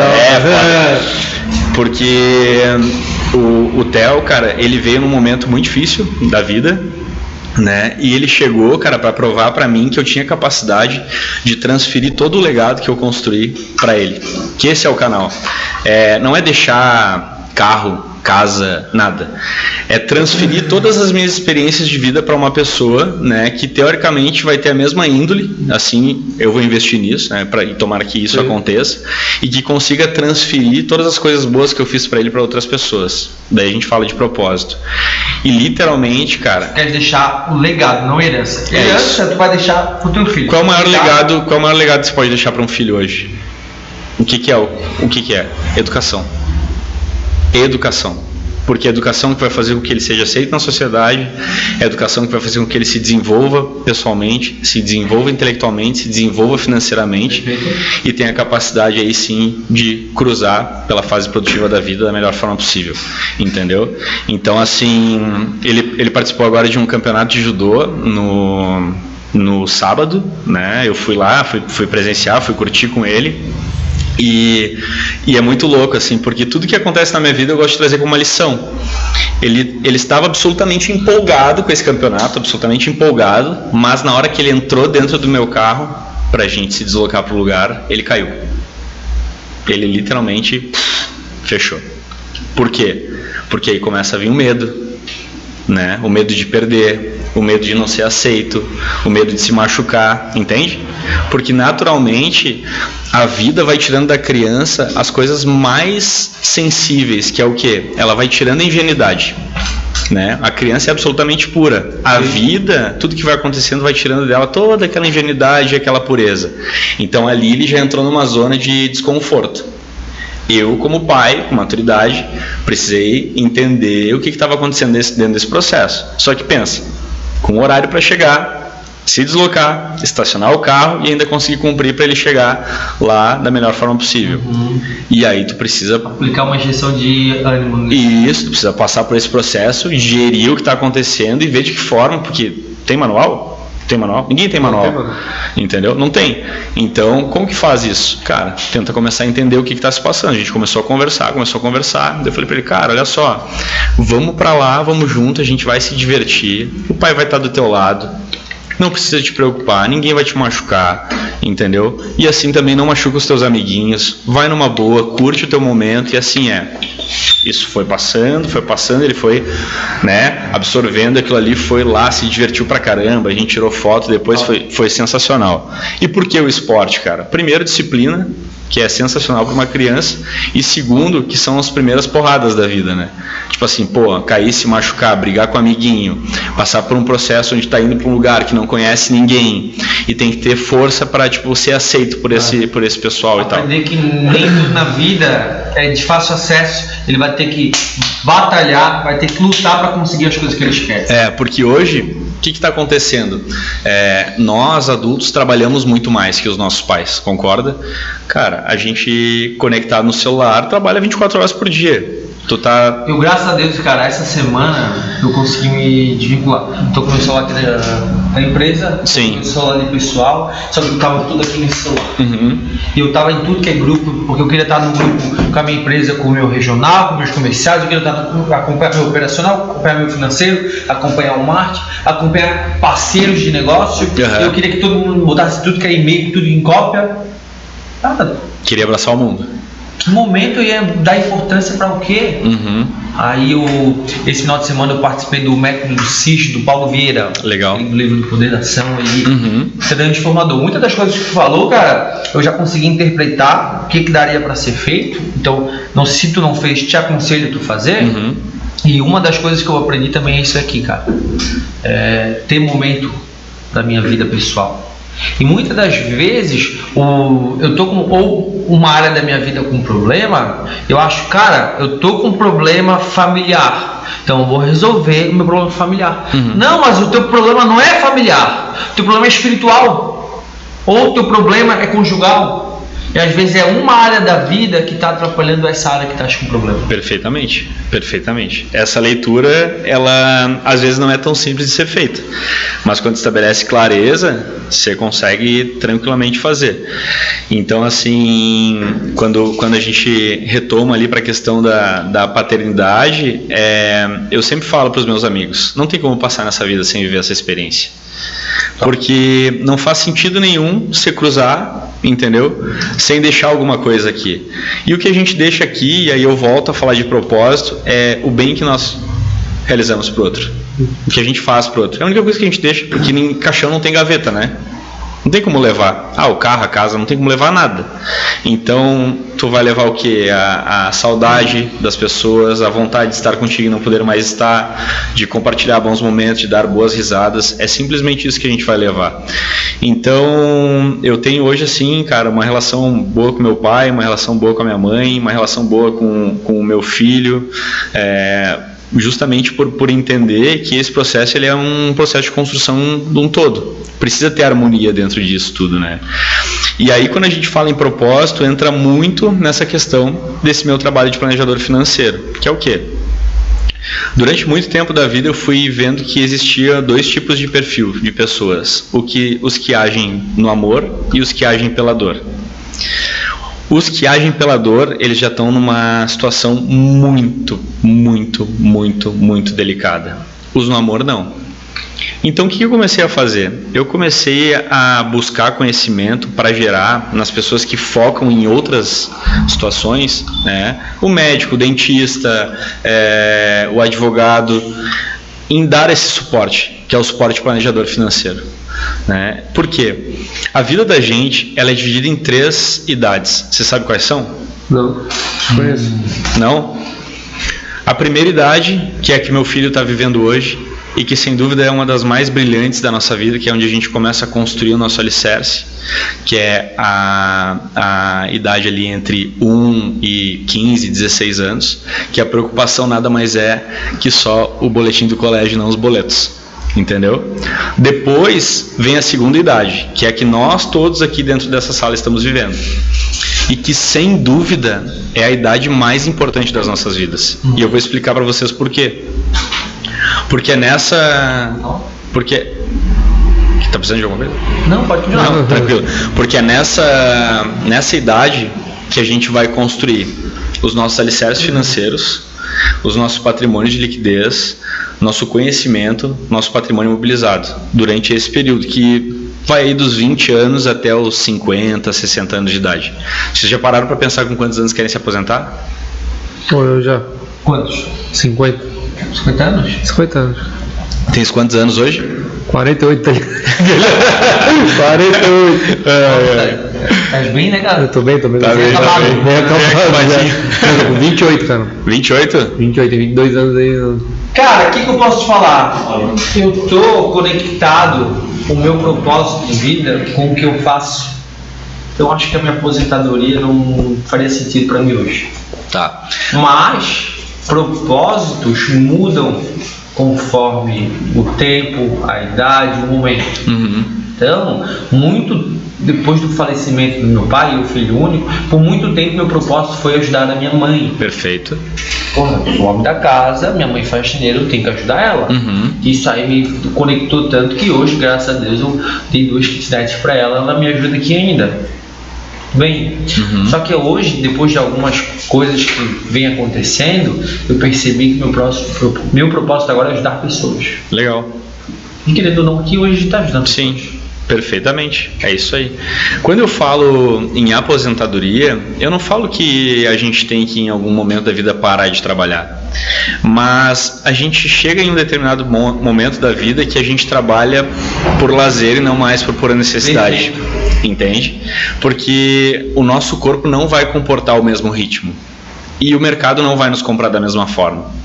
Porque o Theo, cara, ele veio num momento muito difícil da vida, né? E ele chegou, cara, para provar para mim que eu tinha capacidade de transferir todo o legado que eu construí para ele. Que esse é o canal. Não é deixar carro, casa, nada. É transferir todas as minhas experiências de vida para uma pessoa, né, que teoricamente vai ter a mesma índole, assim, eu vou investir nisso, né, e tomara que isso aconteça, e que consiga transferir todas as coisas boas que eu fiz para ele para outras pessoas. Daí a gente fala de propósito. E literalmente, cara... Quer deixar o legado, não herança. Herança tu vai deixar pro teu filho. Qual é o maior legado que você pode deixar para um filho hoje? O que é? Educação. Educação. Porque é a educação que vai fazer com que ele seja aceito na sociedade, é a educação que vai fazer com que ele se desenvolva pessoalmente, se desenvolva intelectualmente, se desenvolva financeiramente e tenha a capacidade aí sim de cruzar pela fase produtiva da vida da melhor forma possível, entendeu? Então assim, ele participou agora de um campeonato de judô no sábado, né? Eu fui lá, fui presenciar, fui curtir com ele. E é muito louco, assim, porque tudo que acontece na minha vida eu gosto de trazer como uma lição. Ele estava absolutamente empolgado com esse campeonato, absolutamente empolgado, mas na hora que ele entrou dentro do meu carro, pra gente se deslocar pro lugar, ele caiu. Ele literalmente fechou. Por quê? Porque aí começa a vir o medo, né? O medo de perder, o medo de não ser aceito, o medo de se machucar, entende? Porque naturalmente a vida vai tirando da criança as coisas mais sensíveis, que é o quê? Ela vai tirando a ingenuidade, né? A criança é absolutamente pura. A vida, tudo que vai acontecendo vai tirando dela toda aquela ingenuidade e aquela pureza. Então ali ele já entrou numa zona de desconforto. Eu, como pai, com maturidade, precisei entender o que estava acontecendo dentro desse processo. Só que pensa, com horário para chegar, se deslocar, estacionar o carro e ainda conseguir cumprir para ele chegar lá da melhor forma possível. E aí tu precisa aplicar uma injeção de ânimo. Isso, tu precisa passar por esse processo, gerir o que está acontecendo e ver de que forma, porque tem manual? Tem manual? Ninguém tem manual. Entendeu? Não tem. Então, como que faz isso? Cara, tenta começar a entender o que está se passando. A gente começou a conversar. Daí eu falei para ele, cara, olha só, vamos para lá, vamos junto, a gente vai se divertir. O pai vai estar do teu lado. Não precisa te preocupar, ninguém vai te machucar, entendeu? E assim também não machuca os teus amiguinhos. Vai numa boa, curte o teu momento e assim é. Isso foi passando, ele foi, né, absorvendo aquilo ali, foi lá, se divertiu pra caramba, a gente tirou foto, depois foi sensacional. E por que o esporte, cara? Primeiro, disciplina, que é sensacional para uma criança, e segundo, que são as primeiras porradas da vida, né? Tipo assim, cair, se machucar, brigar com o amiguinho, passar por um processo onde tá indo para um lugar que não conhece ninguém e tem que ter força para tipo ser aceito por esse pessoal e tal. Aprender que nem tudo na vida é de fácil acesso, ele vai ter que batalhar, vai ter que lutar para conseguir as coisas que eles querem. Porque hoje o que está acontecendo? Nós adultos trabalhamos muito mais que os nossos pais, concorda? Cara, a gente conectado no celular trabalha 24 horas por dia. Eu, graças a Deus, cara, essa semana eu consegui me desvincular. Tô com o meu celular aqui da empresa, sim, com o meu celular ali pessoal, só que eu tava tudo aqui nesse celular. E eu tava em tudo que é grupo, porque eu queria estar no grupo com a minha empresa, com o meu regional, com meus comerciais, eu queria acompanhar meu operacional, acompanhar meu financeiro, acompanhar o marketing, acompanhar parceiros de negócio. Eu queria que todo mundo botasse tudo que é e-mail, tudo em cópia. Nada. Queria abraçar o mundo. No momento eu ia dar importância para o quê? Aí esse final de semana eu participei do método do SIS, do Paulo Vieira. Legal. Do livro do Poder da Ação e você é transformador. Muitas das coisas que tu falou, cara, eu já consegui interpretar o que daria para ser feito. Então, se tu não fez, te aconselho tu fazer. E uma das coisas que eu aprendi também é isso aqui, cara. Ter momento da minha vida pessoal. E muitas das vezes eu tô como uma área da minha vida com problema, eu acho, cara, eu tô com um problema familiar, então eu vou resolver o meu problema familiar. Não, mas o teu problema não é familiar, o teu problema é espiritual, ou o teu problema é conjugal. E às vezes é uma área da vida que está atrapalhando essa área que está com problema. Perfeitamente, perfeitamente. Essa leitura, ela às vezes não é tão simples de ser feita, mas quando estabelece clareza, você consegue tranquilamente fazer. Então, assim, quando a gente retoma ali para a questão da paternidade, eu sempre falo para os meus amigos, não tem como passar nessa vida sem viver essa experiência. Porque não faz sentido nenhum se cruzar, entendeu? Sem deixar alguma coisa aqui. E o que a gente deixa aqui, e aí eu volto a falar de propósito, é o bem que nós realizamos pro outro. O que a gente faz pro outro. É a única coisa que a gente deixa, porque em caixão não tem gaveta, né? Não tem como levar. O carro, a casa, não tem como levar nada. Então, tu vai levar o quê? A saudade das pessoas, a vontade de estar contigo e não poder mais estar, de compartilhar bons momentos, de dar boas risadas. É simplesmente isso que a gente vai levar. Então, eu tenho hoje, assim, cara, uma relação boa com meu pai, uma relação boa com a minha mãe, uma relação boa com o meu filho, justamente por entender que esse processo ele é um processo de construção de um todo. Precisa ter harmonia dentro disso tudo, né? E aí, quando a gente fala em propósito, entra muito nessa questão desse meu trabalho de planejador financeiro, que é o quê? Durante muito tempo da vida eu fui vendo que existia 2 tipos de perfil de pessoas, os que agem no amor e os que agem pela dor. Os que agem pela dor, eles já estão numa situação muito, muito, muito, muito delicada. Os no amor, não. Então, o que eu comecei a fazer? Eu comecei a buscar conhecimento para gerar nas pessoas que focam em outras situações, né? O médico, o dentista, o advogado, em dar esse suporte, que é o suporte planejador financeiro. Né? Por quê? A vida da gente ela é dividida em 3 idades. Você sabe quais são? Não, conheço. Não? A primeira idade, que é a que meu filho está vivendo hoje, e que sem dúvida é uma das mais brilhantes da nossa vida, que é onde a gente começa a construir o nosso alicerce, que é a idade ali entre 1 e 15, 16 anos, que a preocupação nada mais é que só o boletim do colégio, não os boletos. Entendeu? Depois vem a segunda idade, que é a que nós todos aqui dentro dessa sala estamos vivendo. E que sem dúvida é a idade mais importante das nossas vidas. E eu vou explicar para vocês por quê. Porque nessa... Porque... Tá precisando de alguma coisa? Não, pode continuar. Não, tranquilo. Porque é nessa idade que a gente vai construir os nossos alicerces financeiros, os nossos patrimônios de liquidez, nosso conhecimento, nosso patrimônio imobilizado, durante esse período que vai aí dos 20 anos até os 50, 60 anos de idade. Vocês já pararam para pensar com quantos anos querem se aposentar? Eu já. Quantos? 50. 50 anos? 50 anos. Tens quantos anos hoje? 48. 48. Estás bem, né, cara? Eu tô bem. Tá bem, Bem acabado já. Eu tô com 28, cara. 28? 28, 22 anos aí. Cara, o que eu posso te falar? Eu tô conectado com o meu propósito de vida, com o que eu faço. Eu acho que a minha aposentadoria não faria sentido para mim hoje. Tá. Mas propósitos mudam conforme o tempo, a idade, o momento. Então, muito depois do falecimento do meu pai, eu filho único, por muito tempo meu propósito foi ajudar a minha mãe. Perfeito. Porra, eu sou homem da casa, minha mãe faxineira, eu tenho que ajudar ela. Isso aí me conectou tanto que hoje, graças a Deus, eu tenho 2 kitnets para ela, ela me ajuda aqui ainda. Bem, só que hoje, depois de algumas coisas que vem acontecendo, eu percebi que meu propósito agora é ajudar pessoas. Legal. E querendo ou não, aqui hoje a gente está ajudando Sim. pessoas. Perfeitamente, é isso aí. Quando eu falo em aposentadoria, eu não falo que a gente tem que em algum momento da vida parar de trabalhar, mas a gente chega em um determinado momento da vida que a gente trabalha por lazer e não mais por pura necessidade, entende? Porque o nosso corpo não vai comportar o mesmo ritmo e o mercado não vai nos comprar da mesma forma.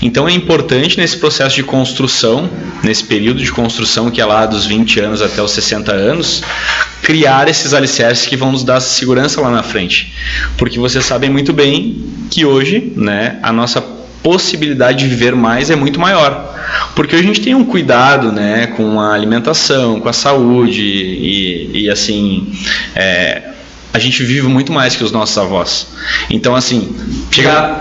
Então é importante nesse processo de construção, nesse período de construção que é lá dos 20 anos até os 60 anos, criar esses alicerces que vão nos dar segurança lá na frente. Porque vocês sabem muito bem que hoje, né, a nossa possibilidade de viver mais é muito maior. Porque hoje a gente tem um cuidado, né, com a alimentação, com a saúde e assim, a gente vive muito mais que os nossos avós. Então, assim...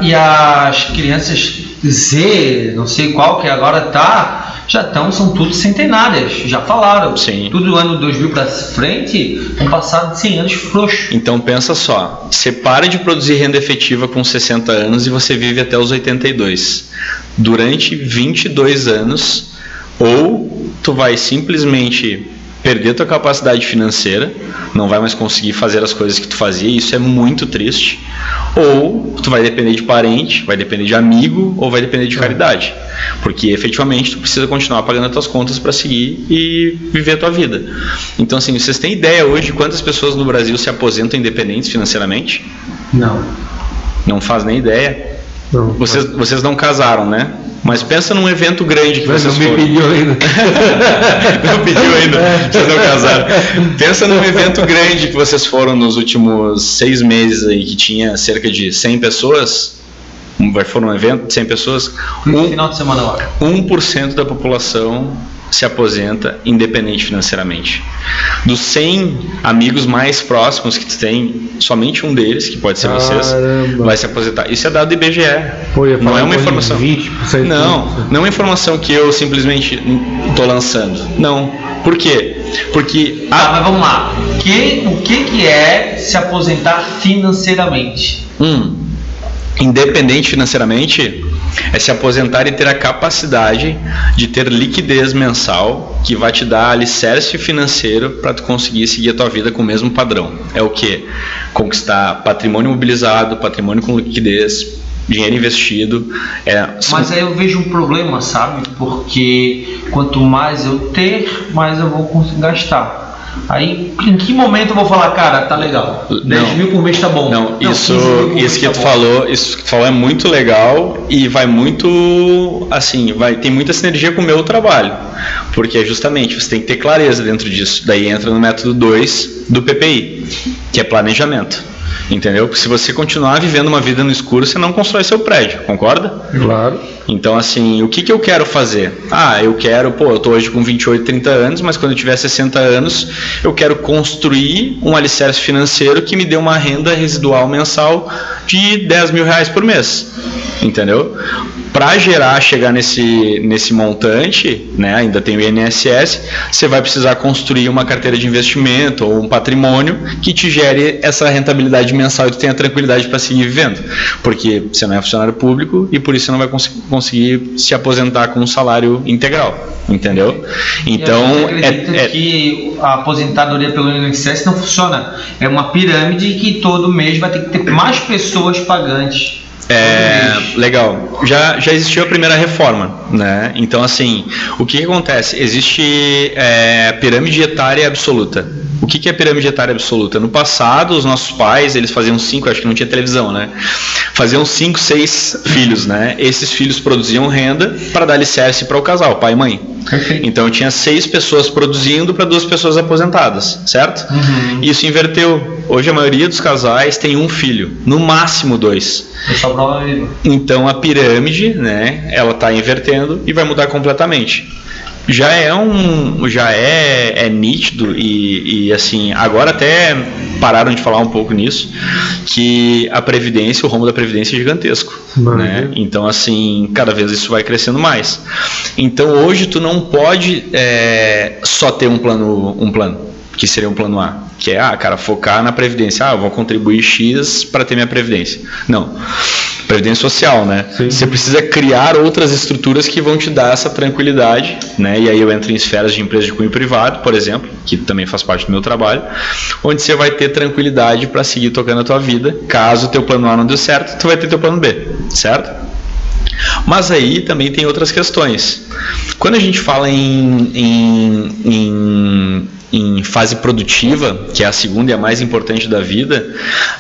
E as crianças Z, não sei qual que agora são tudo centenárias, já falaram. Sim. Tudo ano 2000 para frente, vão passar de 100 anos frouxo. Então pensa só, você para de produzir renda efetiva com 60 anos e você vive até os 82. Durante 22 anos, ou tu vai simplesmente perder a tua capacidade financeira, não vai mais conseguir fazer as coisas que tu fazia, e isso é muito triste, ou tu vai depender de parente, vai depender de amigo, ou vai depender de caridade, porque efetivamente tu precisa continuar pagando as tuas contas para seguir e viver a tua vida. Então, assim, vocês têm ideia hoje de quantas pessoas no Brasil se aposentam independentes financeiramente? Não faz nem ideia. Não. Vocês não casaram, né? Mas pensa num evento grande que vocês foram. Não me pediu ainda. Não pediu ainda, vocês não casaram. Pensa num evento grande que vocês foram nos últimos 6 meses aí, que tinha cerca de 100 pessoas. Foram um evento de 100 pessoas. Final de semana agora. 1% da população se aposenta independente financeiramente. Dos 100 amigos mais próximos que tu tem, somente um deles, que pode ser vocês, vai se aposentar. Isso é dado do IBGE. Não é uma informação. 20%. Não é uma informação que eu simplesmente estou lançando. Não. Por quê? Porque... mas vamos lá. O que é se aposentar financeiramente? Independente financeiramente é se aposentar e ter a capacidade de ter liquidez mensal que vai te dar alicerce financeiro para tu conseguir seguir a tua vida com o mesmo padrão. É o que? Conquistar patrimônio mobilizado, patrimônio com liquidez, dinheiro investido. Mas aí eu vejo um problema, sabe? Porque quanto mais eu ter, mais eu vou conseguir gastar. Aí, em que momento eu vou falar, cara, tá legal, 10 mil por mês tá bom? Isso que tu falou é muito legal e vai muito, assim, tem muita sinergia com o meu trabalho, porque justamente você tem que ter clareza dentro disso. Daí entra no método 2 do PPI, que é planejamento. Entendeu? Porque se você continuar vivendo uma vida no escuro, você não constrói seu prédio, concorda? Claro. Então, assim, o que eu quero fazer? Eu tô hoje com 28, 30 anos, mas quando eu tiver 60 anos, eu quero construir um alicerce financeiro que me dê uma renda residual mensal de 10 mil reais por mês. Entendeu? Para chegar nesse montante, né, ainda tem o INSS, você vai precisar construir uma carteira de investimento ou um patrimônio que te gere essa rentabilidade mensal e tu tenha tranquilidade para seguir vivendo, porque você não é funcionário público e por isso você não vai conseguir se aposentar com um salário integral, entendeu? Então, que a aposentadoria pelo INSS não funciona, é uma pirâmide que todo mês vai ter que ter mais pessoas pagantes. Legal. Já existiu a primeira reforma, né? Então, assim, o que acontece? Existe pirâmide etária absoluta. O que é pirâmide etária absoluta? No passado, os nossos pais, eles faziam 5, acho que não tinha televisão, né? Faziam 5, 6 filhos, né? Esses filhos produziam renda para dar alicerce para o casal, pai e mãe. Perfeito. Então tinha 6 pessoas produzindo para 2 pessoas aposentadas, certo? Isso inverteu. Hoje a maioria dos casais tem um filho, no máximo 2. Então a pirâmide, né, ela está invertendo e vai mudar completamente. Já é nítido e assim, agora até pararam de falar um pouco nisso, que a previdência, o rombo da previdência é gigantesco, né? Então assim, cada vez isso vai crescendo mais. Então hoje tu não pode só ter um plano, que seria um plano A, que é, cara, focar na previdência. Eu vou contribuir X para ter minha previdência. Não. Previdência social, né? Sim. Você precisa criar outras estruturas que vão te dar essa tranquilidade, né? E aí eu entro em esferas de empresa de cunho privado, por exemplo, que também faz parte do meu trabalho, onde você vai ter tranquilidade para seguir tocando a tua vida. Caso o teu plano A não dê certo, tu vai ter teu plano B, certo? Mas aí também tem outras questões. Quando a gente fala em fase produtiva, que é a segunda e a mais importante da vida,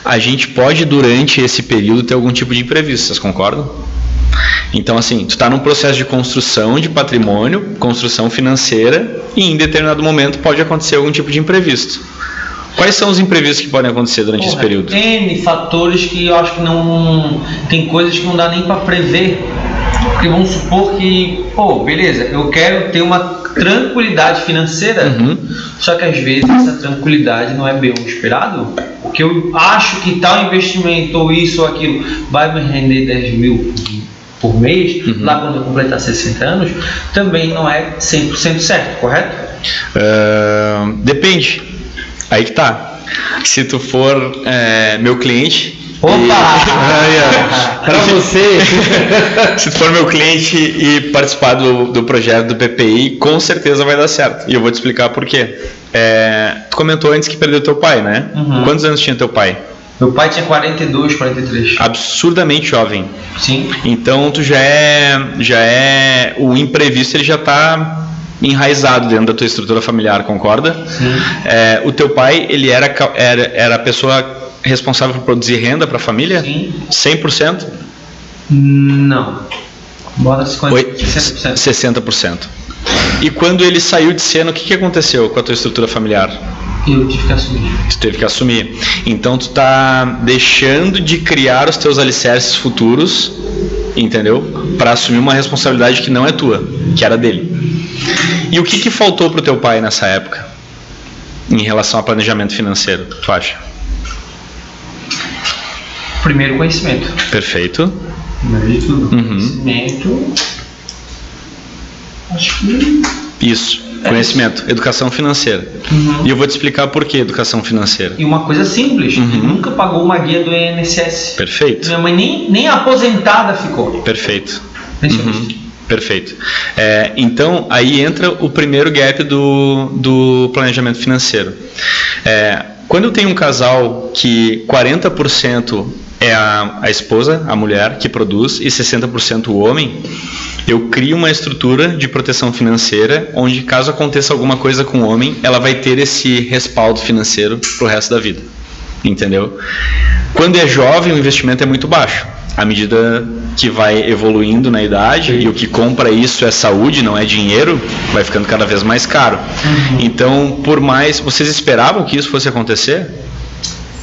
a gente pode durante esse período ter algum tipo de imprevisto, vocês concordam? Então assim, tu está num processo de construção de patrimônio, construção financeira, e em determinado momento pode acontecer algum tipo de imprevisto. Quais são os imprevistos que podem acontecer durante esse período? N fatores que eu acho que não... Tem coisas que não dá nem para prever. Porque vamos supor que, beleza, eu quero ter uma tranquilidade financeira, só que às vezes essa tranquilidade não é bem o esperado. Porque eu acho que tal investimento ou isso ou aquilo vai me render 10 mil por mês, lá quando eu completar 60 anos, também não é 100% certo, correto? Depende. Aí que tá. Se tu for meu cliente... Para você, se tu for meu cliente e participar do projeto do PPI, com certeza vai dar certo. E eu vou te explicar por quê. Tu comentou antes que perdeu teu pai, né? Quantos anos tinha teu pai? Meu pai tinha 42, 43. Absurdamente jovem. Sim. Então tu já é o imprevisto, ele já está enraizado dentro da tua estrutura familiar, concorda? Sim. O teu pai, ele era a pessoa responsável por produzir renda para a família? Sim. 100%? Não. Bota 50%. 60%. E quando ele saiu de cena, o que aconteceu com a tua estrutura familiar? Eu tive que assumir. Tu teve que assumir. Então tu tá deixando de criar os teus alicerces futuros, entendeu? Para assumir uma responsabilidade que não é tua, que era dele. E o que faltou pro teu pai nessa época? Em relação a planejamento financeiro, tu acha? Primeiro, conhecimento. Perfeito. Primeiro de tudo. Conhecimento. Acho que... Isso. Conhecimento. Educação financeira. E eu vou te explicar por que educação financeira. E uma coisa simples. Ele nunca pagou uma guia do INSS. Perfeito. Minha mãe nem aposentada ficou. Perfeito. Perfeito. Então, aí entra o primeiro gap do planejamento financeiro. Quando eu tenho um casal que 40% é a esposa, a mulher, que produz, e 60% o homem, eu crio uma estrutura de proteção financeira onde, caso aconteça alguma coisa com o homem, ela vai ter esse respaldo financeiro pro resto da vida. Entendeu? Quando é jovem, o investimento é muito baixo. À medida que vai evoluindo na idade, e o que compra isso é saúde, não é dinheiro, vai ficando cada vez mais caro. Então, por mais... Vocês esperavam que isso fosse acontecer?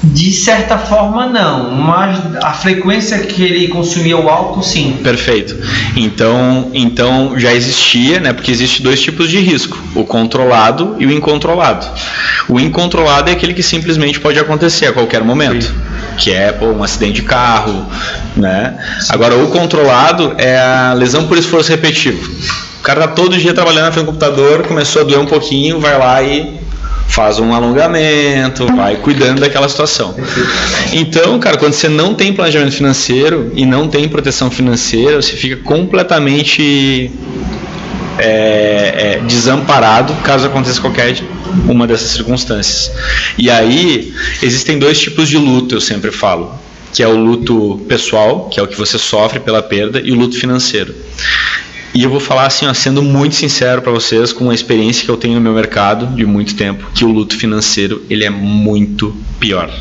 De certa forma, não. Mas a frequência que ele consumia o álcool, sim. Perfeito. Então já existia, né? Porque existe dois tipos de risco: o controlado e o incontrolado. O incontrolado é aquele que simplesmente pode acontecer a qualquer momento. Sim. Que é um acidente de carro, né? Sim. Agora, o controlado é a lesão por esforço repetitivo. O cara está todo dia trabalhando na frente do computador, começou a doer um pouquinho, vai lá e faz um alongamento, vai cuidando daquela situação. Então, cara, quando você não tem planejamento financeiro e não tem proteção financeira, você fica completamente desamparado caso aconteça qualquer uma dessas circunstâncias. E aí, existem dois tipos de luto, eu sempre falo, que é o luto pessoal, que é o que você sofre pela perda, e o luto financeiro. E eu vou falar assim, sendo muito sincero para vocês, com uma experiência que eu tenho no meu mercado de muito tempo, que o luto financeiro, ele é muito pior.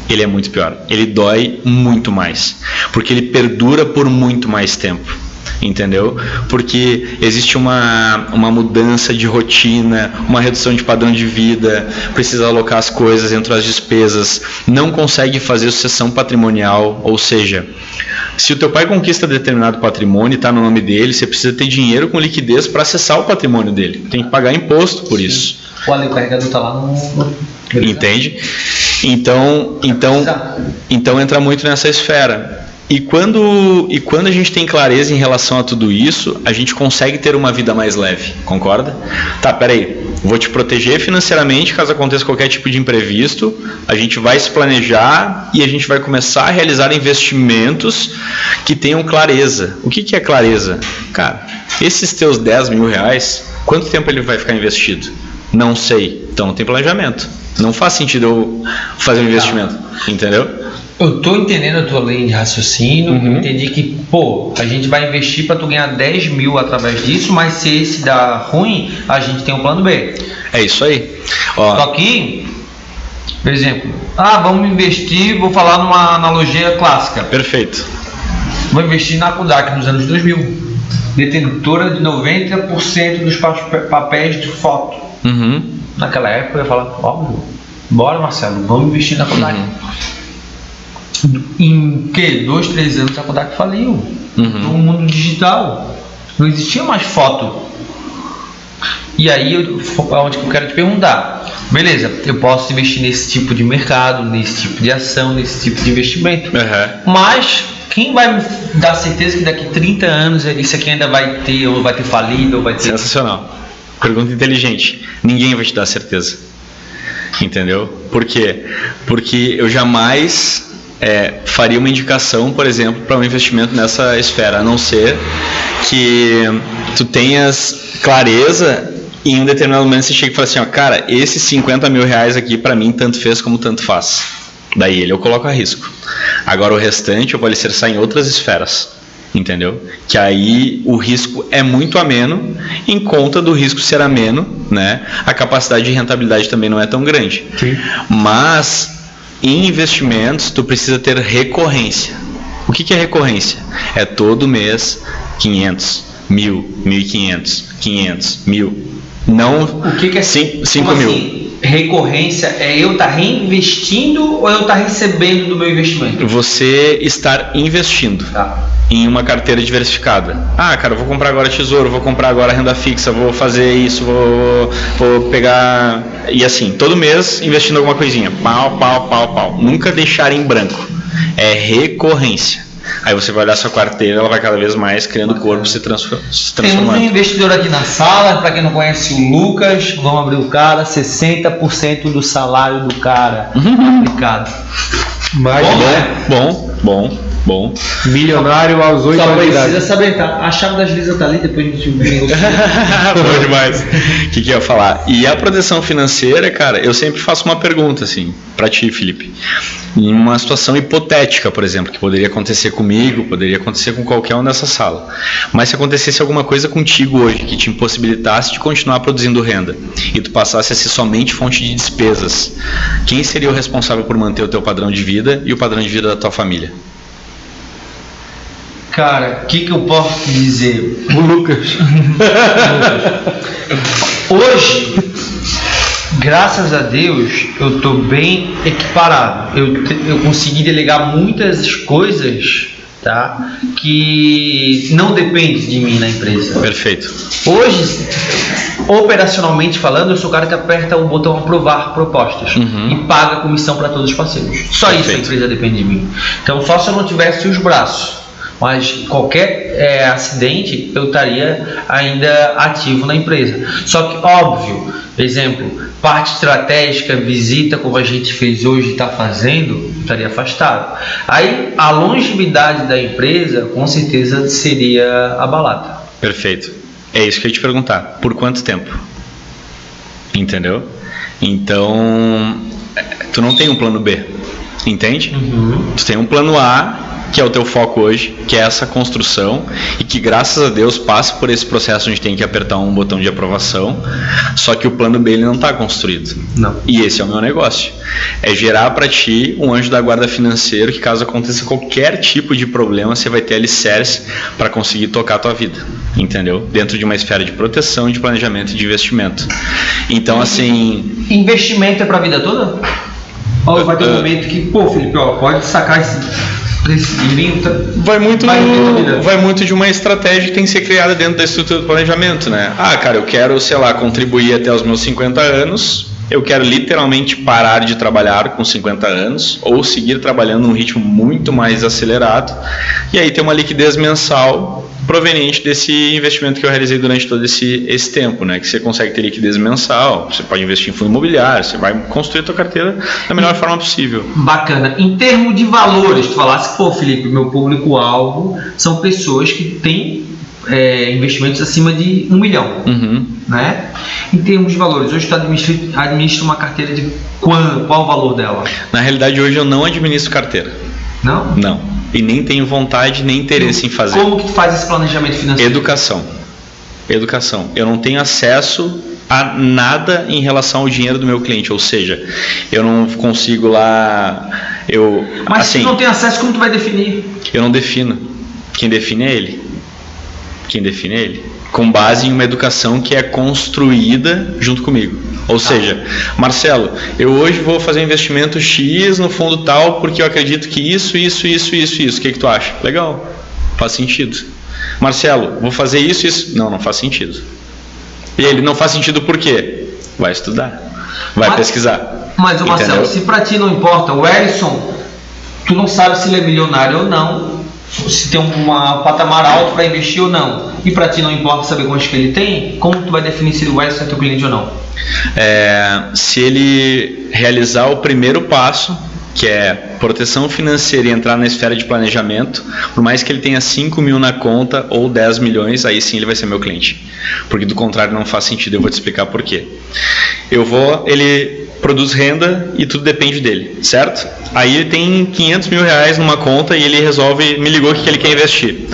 Ele é muito pior. Ele dói muito mais, porque ele perdura por muito mais tempo. Entendeu? Porque existe uma mudança de rotina, uma redução de padrão de vida, precisa alocar as coisas entre as despesas, não consegue fazer sucessão patrimonial, ou seja, se o teu pai conquista determinado patrimônio e está no nome dele, você precisa ter dinheiro com liquidez para acessar o patrimônio dele, tem que pagar imposto por isso. O carregador está lá no... Entende? Então entra muito nessa esfera. E quando a gente tem clareza em relação a tudo isso, a gente consegue ter uma vida mais leve, concorda? Tá, peraí, vou te proteger financeiramente caso aconteça qualquer tipo de imprevisto, a gente vai se planejar e a gente vai começar a realizar investimentos que tenham clareza. O que é clareza? Cara, esses teus 10 mil reais, quanto tempo ele vai ficar investido? Não sei, então não tem planejamento. Não faz sentido eu fazer um investimento, entendeu? Eu tô entendendo a tua linha de raciocínio, eu entendi que, a gente vai investir para tu ganhar 10 mil através disso, mas se esse dá ruim, a gente tem um plano B. É isso aí. Só que, por exemplo, vamos investir, vou falar numa analogia clássica. Perfeito. Vou investir na Kodak nos anos 2000, detentora de 90% dos papéis de foto. Naquela época eu ia falar, óbvio, Bora, Marcelo, vamos investir na Kodak. Em 2, 3 anos a Kodak faliu. No mundo digital não existia mais foto. E aí, onde que eu quero te perguntar? Beleza, eu posso investir nesse tipo de mercado, nesse tipo de ação, nesse tipo de investimento. Mas quem vai me dar certeza que daqui 30 anos isso aqui ainda vai ter, ou vai ter falido, ou vai ter... Sensacional. Pergunta inteligente. Ninguém vai te dar certeza. Entendeu? Por quê? Porque eu jamais faria uma indicação, por exemplo, para um investimento nessa esfera, a não ser que tu tenhas clareza e em um determinado momento você chega e fala assim, ó, cara, esses 50 mil reais aqui para mim tanto fez como tanto faz. Daí eu coloco a risco. Agora o restante eu vou alicerçar em outras esferas. Entendeu? Que aí o risco é muito ameno, em conta do risco ser ameno, né? A capacidade de rentabilidade também não é tão grande. Sim. Mas em investimentos tu precisa ter recorrência. O que é recorrência? É todo mês 500, 1.000, 1.500, 500, 1.000. Não, o que é 5 mil. Assim? Recorrência é eu estar reinvestindo ou eu estar recebendo do meu investimento? Você estar investindo. Tá. Em uma carteira diversificada. Ah, cara, eu vou comprar agora tesouro, vou comprar agora renda fixa, vou fazer isso, vou pegar... E assim, todo mês investindo alguma coisinha. Pau. Nunca deixar em branco. É recorrência. Aí você vai olhar sua carteira, ela vai cada vez mais criando corpo, se transformando. Temos um investidor aqui na sala, para quem não conhece o Lucas, vamos abrir o cara, 60% do salário do cara aplicado. Mais Bom. Milionário aos 8 anos de idade. Precisa saber, tá? A chave das lisas tá ali, depois a gente negocia. Bom demais. O que eu ia falar? E a proteção financeira, cara, eu sempre faço uma pergunta, assim, pra ti, Felipe. Em uma situação hipotética, por exemplo, que poderia acontecer comigo, poderia acontecer com qualquer um dessa sala. Mas se acontecesse alguma coisa contigo hoje que te impossibilitasse de continuar produzindo renda e tu passasse a ser somente fonte de despesas, quem seria o responsável por manter o teu padrão de vida e o padrão de vida da tua família? Cara, o que eu posso te dizer? O Lucas. Hoje, graças a Deus, eu estou bem equiparado. Eu consegui delegar muitas coisas, tá? Que não dependem de mim na empresa. Perfeito. Hoje, operacionalmente falando, eu sou o cara que aperta o botão aprovar propostas e paga comissão para todos os parceiros. Só Perfeito. isso a empresa depende de mim. Então, só se eu não tivesse os braços. Mas qualquer acidente eu estaria ainda ativo na empresa. Só que, óbvio, exemplo, parte estratégica, visita como a gente fez hoje e está fazendo, estaria afastado. Aí a longevidade da empresa com certeza seria abalada. Perfeito. É isso que eu ia te perguntar. Por quanto tempo? Entendeu? Então, tu não tem um plano B, entende? Tu tem um plano A, que é o teu foco hoje, que é essa construção, e que graças a Deus passa por esse processo onde tem que apertar um botão de aprovação, só que o plano B ele não está construído. Não. E esse é o meu negócio. É gerar para ti um anjo da guarda financeiro que caso aconteça qualquer tipo de problema, você vai ter alicerce para conseguir tocar a tua vida, entendeu? Dentro de uma esfera de proteção, de planejamento e de investimento. Então, assim... Investimento é para a vida toda? Ou vai ter um momento que, pô, Felipe, ó, pode sacar esse dinheirinho? Vai muito de uma estratégia que tem que ser criada dentro da estrutura do planejamento, né? Ah, cara, eu quero, sei lá, contribuir até os meus 50 anos, eu quero literalmente parar de trabalhar com 50 anos, ou seguir trabalhando num ritmo muito mais acelerado, e aí ter uma liquidez mensal proveniente desse investimento que eu realizei durante todo esse tempo, né? Que você consegue ter liquidez mensal, você pode investir em fundo imobiliário, você vai construir a tua carteira da melhor forma possível. Bacana. Em termos de valores, tu falasse, pô, Felipe, meu público-alvo são pessoas que têm investimentos acima de 1 milhão, né? Em termos de valores, hoje tu administra uma carteira de qual o valor dela? Na realidade, hoje eu não administro carteira. Não? Não. E nem tenho vontade, nem interesse em fazer. Como que tu faz esse planejamento financeiro? Educação. Eu não tenho acesso a nada em relação ao dinheiro do meu cliente, ou seja, eu não consigo lá... Mas assim, se tu não tem acesso, como tu vai definir? Eu não defino. Quem define é ele. com base em uma educação que é construída junto comigo. Ou seja, Marcelo, eu hoje vou fazer um investimento X no fundo tal porque eu acredito que isso. O que tu acha? Legal, faz sentido. Marcelo, vou fazer isso. Não faz sentido. E ele não faz sentido por quê? Vai estudar, vai pesquisar. Mas o Marcelo, se pra ti não importa, o Ellison, tu não sabe se ele é milionário ou não, se tem um patamar alto para investir ou não, e pra ti não importa saber quantos que ele tem, como tu vai definir se o Ellison é teu cliente ou não? Se ele realizar o primeiro passo, que é proteção financeira e entrar na esfera de planejamento, por mais que ele tenha 5 mil na conta ou 10 milhões, aí sim ele vai ser meu cliente, porque do contrário não faz sentido. Eu vou te explicar por quê. Ele produz renda e tudo depende dele, certo? Aí ele tem 500 mil reais numa conta e ele me ligou que ele quer investir.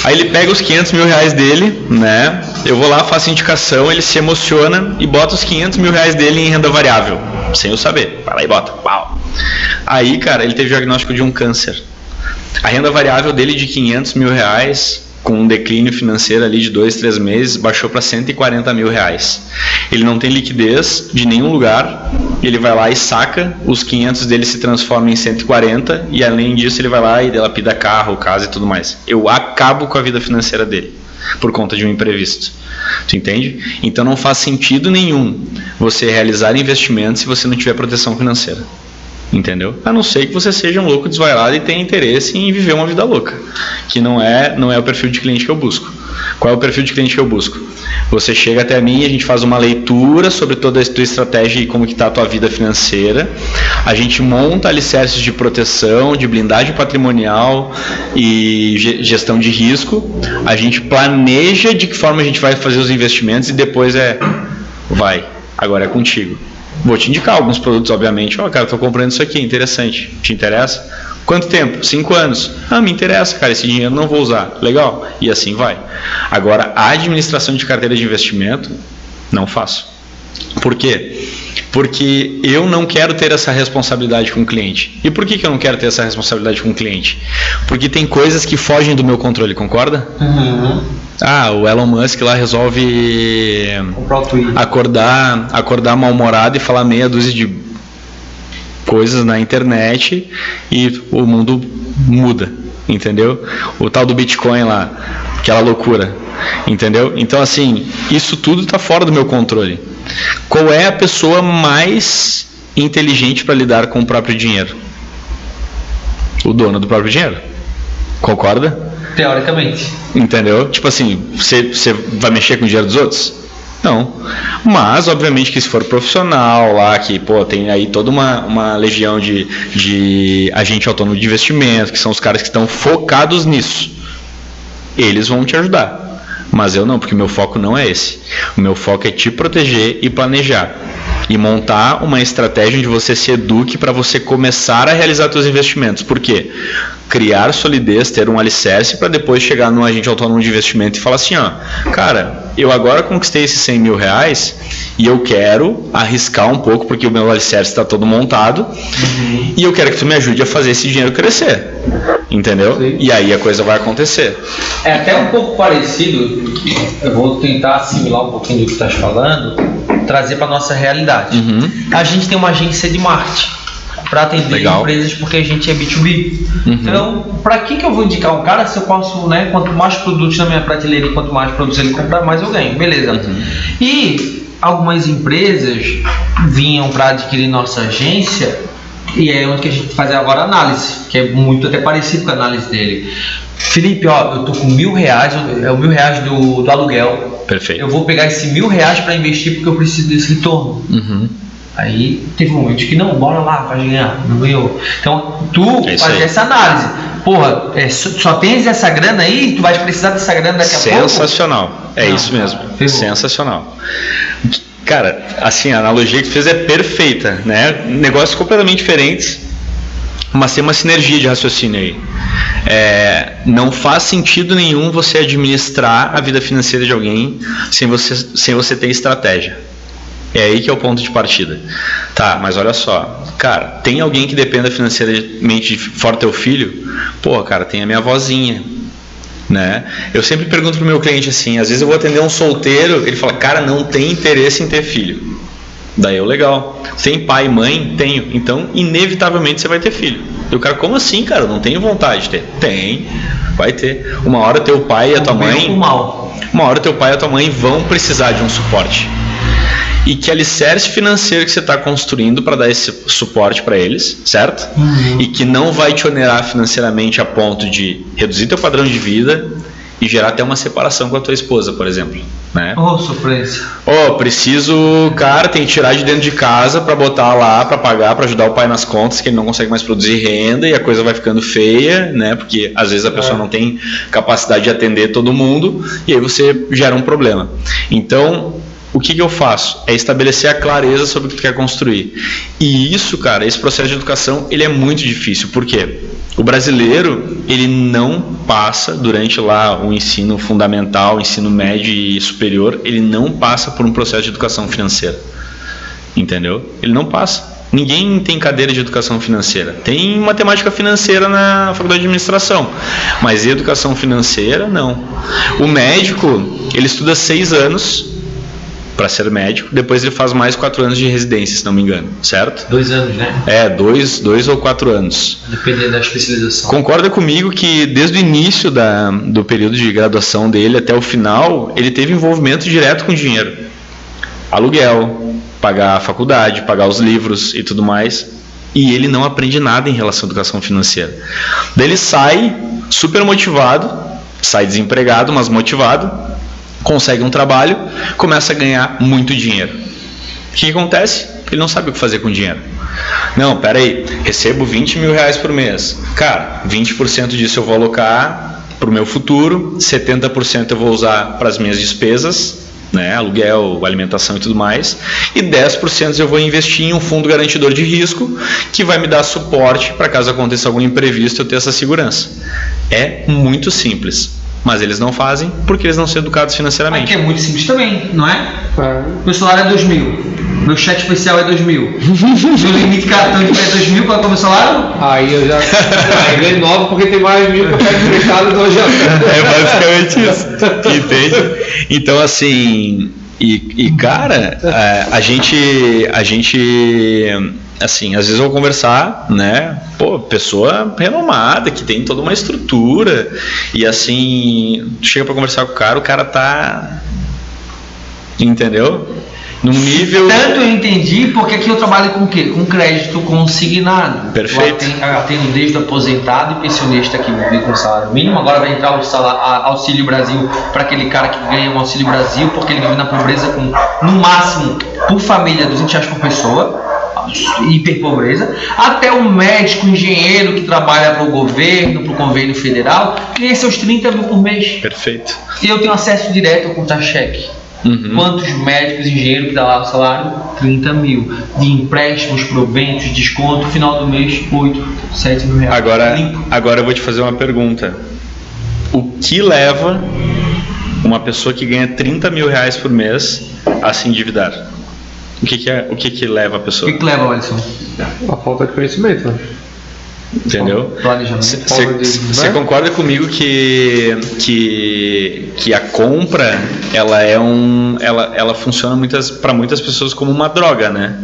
Aí ele pega os 500 mil reais dele, né? Eu vou lá, faço indicação, ele se emociona e bota os 500 mil reais dele em renda variável, sem eu saber. Vai lá e bota, pau. Aí, cara, ele teve o diagnóstico de um câncer. A renda variável dele de 500 mil reais, com um declínio financeiro ali de 2, 3 meses, baixou para 140 mil reais. Ele não tem liquidez de nenhum lugar, ele vai lá e saca, os 500 dele se transformam em 140 e além disso ele vai lá e dilapida carro, casa e tudo mais. Eu acabo com a vida financeira dele por conta de um imprevisto. Tu entende? Então não faz sentido nenhum você realizar investimentos se você não tiver proteção financeira. Entendeu? A não ser que você seja um louco desvairado e tenha interesse em viver uma vida louca, que não é o perfil de cliente que eu busco. Qual é o perfil de cliente que eu busco? Você chega até mim, a gente faz uma leitura sobre toda a tua estratégia e como que está a tua vida financeira, a gente monta alicerces de proteção, de blindagem patrimonial e gestão de risco, a gente planeja de que forma a gente vai fazer os investimentos e depois agora é contigo. Vou te indicar alguns produtos, obviamente. Cara, estou comprando isso aqui, interessante. Te interessa? Quanto tempo? 5 anos. Me interessa, cara, esse dinheiro não vou usar. Legal. E assim vai. Agora, a administração de carteira de investimento, não faço. Por quê? Porque eu não quero ter essa responsabilidade com o cliente. E por que eu não quero ter essa responsabilidade com o cliente? Porque tem coisas que fogem do meu controle, concorda? Uhum. O Elon Musk lá resolve acordar mal-humorado e falar meia dúzia de coisas na internet e o mundo muda, entendeu? O tal do Bitcoin lá, aquela loucura, entendeu? Então assim, isso tudo está fora do meu controle. Qual é a pessoa mais inteligente para lidar com o próprio dinheiro? O dono do próprio dinheiro. Concorda? Teoricamente. Entendeu? Tipo assim, você vai mexer com o dinheiro dos outros? Não. Mas, obviamente, que se for profissional lá, que tem aí toda uma legião de agente autônomo de investimento, que são os caras que estão focados nisso, eles vão te ajudar. Mas eu não, porque o meu foco não é esse. O meu foco é te proteger e planejar. E montar uma estratégia onde você se eduque para você começar a realizar seus investimentos. Por quê? Criar solidez, ter um alicerce para depois chegar num agente autônomo de investimento e falar assim, cara, eu agora conquistei esses 100 mil reais e eu quero arriscar um pouco porque o meu alicerce está todo montado e eu quero que tu me ajude a fazer esse dinheiro crescer. Entendeu? Sim. E aí a coisa vai acontecer. É até um pouco parecido, eu vou tentar assimilar um pouquinho do que tu estás falando, trazer para nossa realidade. A gente tem uma agência de marketing para atender empresas porque a gente é B2B. Então, para que eu vou indicar um cara se eu posso, quanto mais produtos na minha prateleira e quanto mais produtos ele comprar, mais eu ganho, beleza. E algumas empresas vinham para adquirir nossa agência e é onde que a gente faz agora a análise, que é muito até parecido com a análise dele. Felipe, eu tô com R$1.000, é o R$1.000 do aluguel. Perfeito. Eu vou pegar esse R$1.000 para investir porque eu preciso desse retorno. Aí teve um momento que não, bora lá, faz ganhar, não ganhou. Então tu faz essa análise. Porra, só tens essa grana aí, tu vais precisar dessa grana daqui a pouco? Sensacional, isso mesmo, sensacional. Cara, assim, a analogia que tu fez é perfeita, né? Negócios completamente diferentes, mas tem uma sinergia de raciocínio aí. Não faz sentido nenhum você administrar a vida financeira de alguém sem você ter estratégia. É aí que é o ponto de partida. Tá, mas olha só, cara, tem alguém que dependa financeiramente fora do teu filho? Pô, cara, tem a minha avózinha, né? Eu sempre pergunto pro meu cliente assim, às vezes eu vou atender um solteiro, ele fala, cara, não tem interesse em ter filho. Daí eu, legal. Tem pai e mãe? Tenho. Então, inevitavelmente você vai ter filho. E o cara, como assim, cara? Eu não tenho vontade de ter. Tem, vai ter. Uma hora teu pai e a tua mãe... Uma hora teu pai e a tua mãe vão precisar de um suporte. E que alicerce financeiro que você está construindo para dar esse suporte para eles, certo? E que não vai te onerar financeiramente a ponto de reduzir teu padrão de vida e gerar até uma separação com a tua esposa, por exemplo, né? Surpresa. Preciso, cara, tem que tirar de dentro de casa para botar lá, para pagar, para ajudar o pai nas contas, que ele não consegue mais produzir renda e a coisa vai ficando feia, né? Porque às vezes a pessoa não tem capacidade de atender todo mundo e aí você gera um problema. Então, o que eu faço? É estabelecer a clareza sobre o que tu quer construir. E isso, cara, esse processo de educação, ele é muito difícil. Por quê? O brasileiro, ele não passa durante lá o ensino fundamental, ensino médio e superior, ele não passa por um processo de educação financeira. Entendeu? Ele não passa. Ninguém tem cadeira de educação financeira. Tem matemática financeira na faculdade de administração, mas educação financeira, não. O médico, ele estuda 6 anos para ser médico, depois ele faz mais 4 anos de residência, se não me engano, certo? 2 anos, né? 2 ou 4 anos. Dependendo da especialização. Concorda comigo que desde o início do período de graduação dele até o final, ele teve envolvimento direto com dinheiro. Aluguel, pagar a faculdade, pagar os livros e tudo mais. E ele não aprende nada em relação à educação financeira. Daí ele sai super motivado, sai desempregado, mas motivado, consegue um trabalho, começa a ganhar muito dinheiro. O que acontece? Ele não sabe o que fazer com o dinheiro. Não, peraí, recebo 20 mil reais por mês. Cara, 20% disso eu vou alocar para o meu futuro, 70% eu vou usar para as minhas despesas, né, aluguel, alimentação e tudo mais, e 10% eu vou investir em um fundo garantidor de risco que vai me dar suporte para caso aconteça algum imprevisto eu ter essa segurança. É muito simples. Mas eles não fazem porque eles não são educados financeiramente. Aqui é muito simples também, não é? Meu salário é 2.000. Meu cheque especial é 2.000. Meu limite de cartão de crédito é 2.000. Qual é o meu salário? Aí eu já ganhei 9 porque tem mais 1.000 que eu pego emprestado, então já... É basicamente isso. Entende? Então, assim... E cara, a gente... Assim, às vezes eu vou conversar, né? Pessoa renomada, que tem toda uma estrutura. E assim, chega pra conversar com o cara tá... Entendeu? Num nível... Tanto eu entendi, porque aqui eu trabalho com o quê? Com crédito consignado. Perfeito. Eu atendo desde o aposentado e pensionista que vive com salário mínimo. Agora vai entrar o Auxílio Brasil para aquele cara que ganha um Auxílio Brasil, porque ele vive na pobreza com, no máximo, por família, R$200 por pessoa. Hiperpobreza, até o médico, engenheiro que trabalha para o governo, para o convênio federal, ganha seus 30 mil por mês. Perfeito. E eu tenho acesso direto a contar cheque. Quantos médicos e engenheiros que dá lá o salário? 30 mil. De empréstimos, proventos, desconto, final do mês, 8, 7 mil reais. Agora eu vou te fazer uma pergunta. O que leva uma pessoa que ganha 30 mil reais por mês a se endividar? O que leva a pessoa? O que leva, Alisson? A falta de conhecimento, né? Entendeu? Você concorda comigo que a compra ela funciona para muitas pessoas como uma droga, né?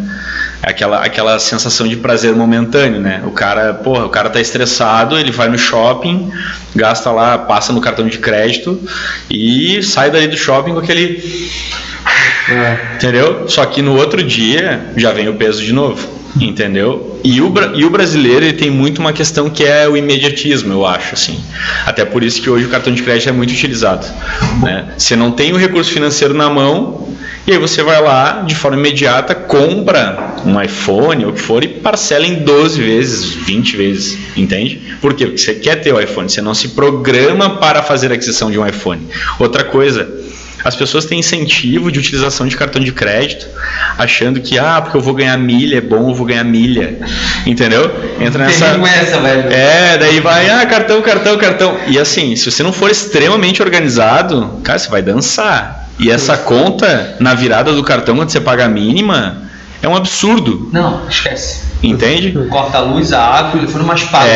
Aquela sensação de prazer momentâneo, né? O cara tá estressado, ele vai no shopping, gasta lá, passa no cartão de crédito e sai daí do shopping com aquele... Entendeu? Só que no outro dia já vem o peso de novo, entendeu? E o brasileiro, ele tem muito uma questão que é o imediatismo, eu acho, assim. Até por isso que hoje o cartão de crédito é muito utilizado, né? Você não tem o recurso financeiro na mão e aí você vai lá de forma imediata, compra um iPhone ou o que for e parcela em 12 vezes, 20 vezes, entende? Por quê? Porque você quer ter o iPhone, você não se programa para fazer a aquisição de um iPhone. Outra coisa, as pessoas têm incentivo de utilização de cartão de crédito, achando que, porque eu vou ganhar milha, é bom, eu vou ganhar milha, entendeu? Entra nessa... velho. Daí vai, cartão. E assim, se você não for extremamente organizado, cara, você vai dançar. E essa conta, na virada do cartão, quando você paga a mínima, É um absurdo. Não, esquece. Entende? Corta a luz, a água, ele foi umas pagas.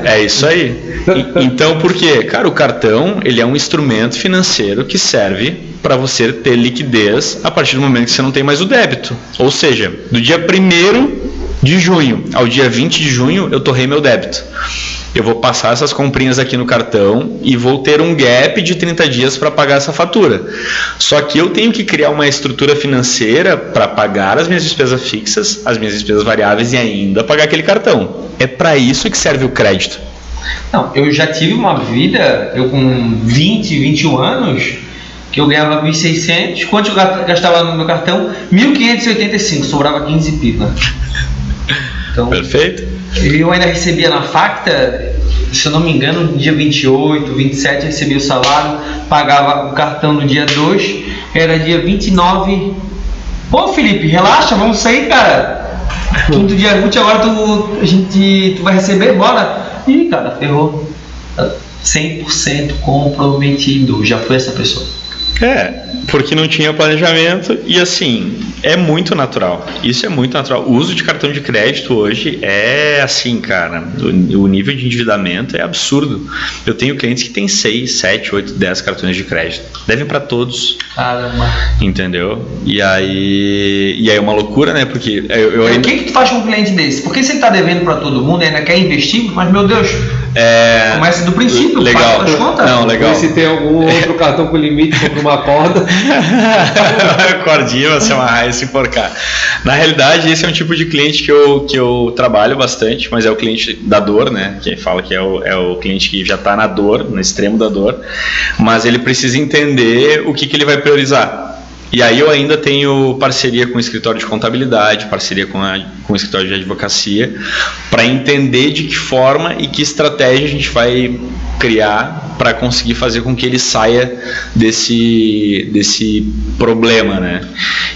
É isso aí. Então, por quê? Cara, o cartão, ele é um instrumento financeiro que serve para você ter liquidez a partir do momento que você não tem mais o débito. Ou seja, do dia 1º de junho ao dia 20 de junho, eu torrei meu débito. Eu vou passar essas comprinhas aqui no cartão e vou ter um gap de 30 dias para pagar essa fatura. Só que eu tenho que criar uma estrutura financeira para pagar as minhas despesas fixas, as minhas despesas variáveis e ainda pagar aquele cartão. É para isso que serve o crédito. Não, eu já tive uma vida, eu com 20, 21 anos, que eu ganhava 1.600, quanto eu gastava no meu cartão? 1.585, sobrava 15 pipa. Então, perfeito. Eu ainda recebia na Facta, se eu não me engano, no dia 28, 27, eu recebia o salário, pagava o cartão no dia 2, era dia 29. Pô, Felipe, relaxa, vamos sair, cara. Quinto dia útil, agora tu vai receber, bora. Ih, cara, ferrou. 100% comprometido, já foi essa pessoa. Porque não tinha planejamento e assim, é muito natural. Isso é muito natural. O uso de cartão de crédito hoje é assim, cara, o nível de endividamento é absurdo. Eu tenho clientes que têm 6, 7, 8, 10 cartões de crédito. Devem para todos. Caramba. Entendeu? E aí é uma loucura, né? Porque o que tu faz com um cliente desse? Porque se ele tá devendo para todo mundo e ainda quer investir, mas meu Deus, começa do princípio, legal. Faz as contas. Não, legal. Se tem algum outro cartão com limite, compra uma corda. Cordinha, você amarrar e se enforcar. Na realidade, esse é um tipo de cliente que eu trabalho bastante, mas é o cliente da dor, né? Que fala que é o cliente que já está na dor, no extremo da dor, mas ele precisa entender o que ele vai priorizar. E aí eu ainda tenho parceria com o escritório de contabilidade, parceria com o escritório de advocacia, para entender de que forma e que estratégia a gente vai criar para conseguir fazer com que ele saia desse problema, né?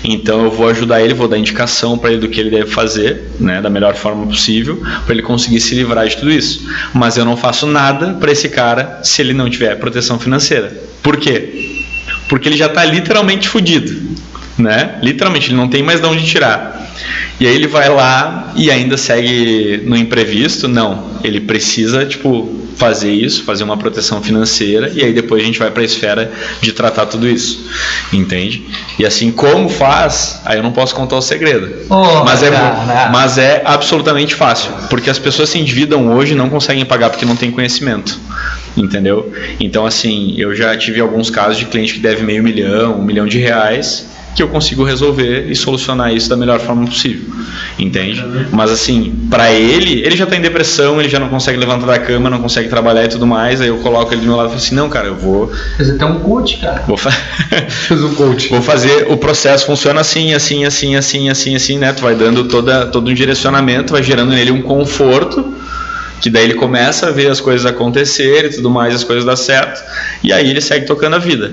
Então eu vou ajudar ele, vou dar indicação para ele do que ele deve fazer, né, da melhor forma possível, para ele conseguir se livrar de tudo isso. Mas eu não faço nada para esse cara se ele não tiver proteção financeira. Por quê? Porque ele já está literalmente fudido, né? Literalmente, ele não tem mais de onde tirar. E aí ele vai lá e ainda segue no imprevisto? Não, ele precisa, fazer isso, fazer uma proteção financeira, e aí depois a gente vai para a esfera de tratar tudo isso, entende? E assim, como faz, aí eu não posso contar o segredo, mas é absolutamente fácil, porque as pessoas se endividam hoje e não conseguem pagar porque não tem conhecimento, entendeu? Então assim, eu já tive alguns casos de cliente que deve R$500.000, R$1 milhão, que eu consigo resolver e solucionar isso da melhor forma possível, entende? Mas assim, para ele já está em depressão, ele já não consegue levantar da cama, não consegue trabalhar e tudo mais, aí eu coloco ele do meu lado e falo assim, não, cara, eu vou... Fazer até um coach, cara. Fez um coach. Vou fazer, o processo funciona assim, né? Tu vai dando todo um direcionamento, vai gerando nele um conforto, que daí ele começa a ver as coisas acontecerem e tudo mais, as coisas dar certo, e aí ele segue tocando a vida.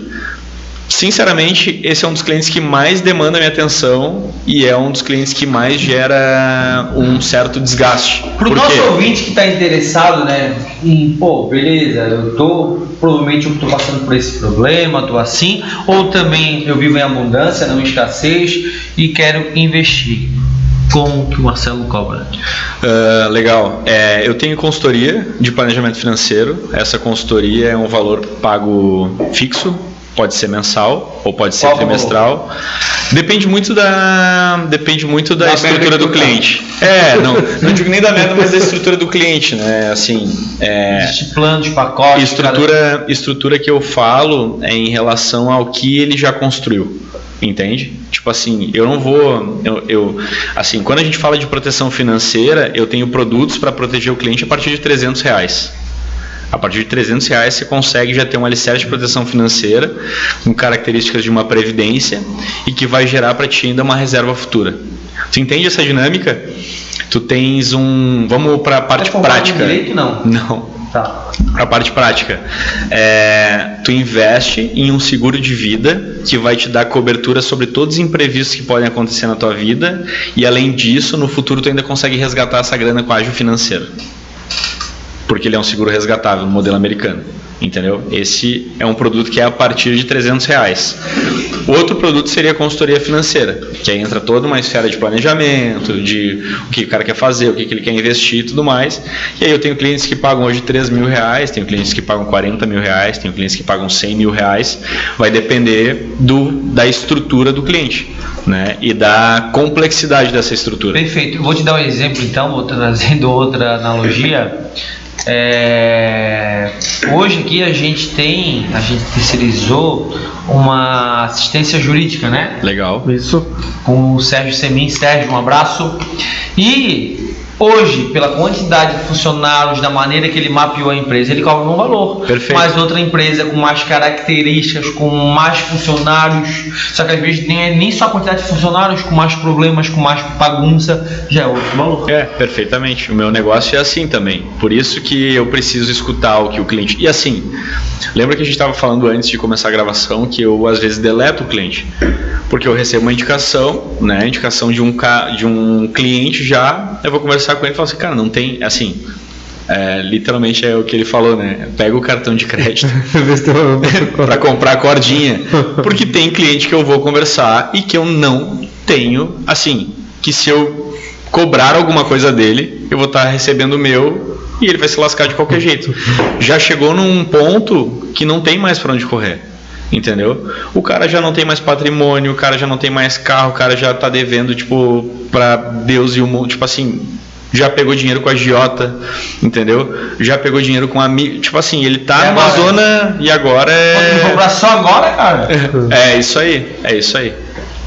Sinceramente, esse é um dos clientes que mais demanda a minha atenção e é um dos clientes que mais gera um certo desgaste. Para o nosso ouvinte que está interessado, né, em, beleza, provavelmente eu estou passando por esse problema, estou assim, ou também eu vivo em abundância, não em escassez e quero investir. Como que o Marcelo cobra? Legal. Eu tenho consultoria de planejamento financeiro. Essa consultoria é um valor pago fixo. Pode ser mensal ou pode ser trimestral. Depende muito da estrutura do cliente. Não digo nem da merda, mas da estrutura do cliente, né? Assim, existe planos, pacotes. Estrutura que eu falo é em relação ao que ele já construiu. Entende? Tipo assim, eu não vou... assim, quando a gente fala de proteção financeira, eu tenho produtos para proteger o cliente a partir de R$300. A partir de R$300 você consegue já ter um alicerce de proteção financeira com características de uma previdência e que vai gerar para ti ainda uma reserva futura. Tu entende essa dinâmica? Tu tens vamos para a parte prática. Direito, não? Não. Tá. A parte prática. Tu investe em um seguro de vida que vai te dar cobertura sobre todos os imprevistos que podem acontecer na tua vida e além disso, no futuro tu ainda consegue resgatar essa grana com ágio financeiro. Porque ele é um seguro resgatável no modelo americano. entendeu? Esse é um produto que é a partir de R$300. Outro produto seria a consultoria financeira, que aí entra toda uma esfera de planejamento, de o que o cara quer fazer, o que ele quer investir e tudo mais. E aí eu tenho clientes que pagam hoje R$3.000, tenho clientes que pagam R$40.000, tenho clientes que pagam R$100.000. Vai depender da estrutura do cliente, né? E da complexidade dessa estrutura. Perfeito. Eu vou te dar um exemplo então, vou trazendo outra analogia. Hoje aqui a gente terceirizou uma assistência jurídica, né? Legal. Isso. Com o Sérgio Semin. Sérgio, um abraço. E hoje, pela quantidade de funcionários, da maneira que ele mapeou a empresa, ele cobra um valor. Perfeito. Mas outra empresa com mais características, com mais funcionários, só que às vezes nem só a quantidade de funcionários, com mais problemas, com mais bagunça, já é outro valor. Perfeitamente. O meu negócio é assim também. Por isso que eu preciso escutar o que o cliente... E assim, lembra que a gente estava falando antes de começar a gravação que eu às vezes deleto o cliente? Porque eu recebo uma indicação, né? Indicação de um cliente já, eu vou conversar com ele e falo assim, cara, não tem, assim, literalmente é o que ele falou, né? Pega o cartão de crédito para comprar a cordinha, porque tem cliente que eu vou conversar e que eu não tenho, assim, que se eu cobrar alguma coisa dele, eu vou estar recebendo o meu e ele vai se lascar de qualquer jeito. Já chegou num ponto que não tem mais para onde correr. Entendeu? O cara já não tem mais patrimônio, o cara já não tem mais carro, o cara já tá devendo, tipo, pra Deus e o mundo, tipo assim, já pegou dinheiro com a agiota, entendeu? Já pegou dinheiro com amigo, tipo assim, ele tá numa zona e agora Pode comprar só agora, cara? É isso aí.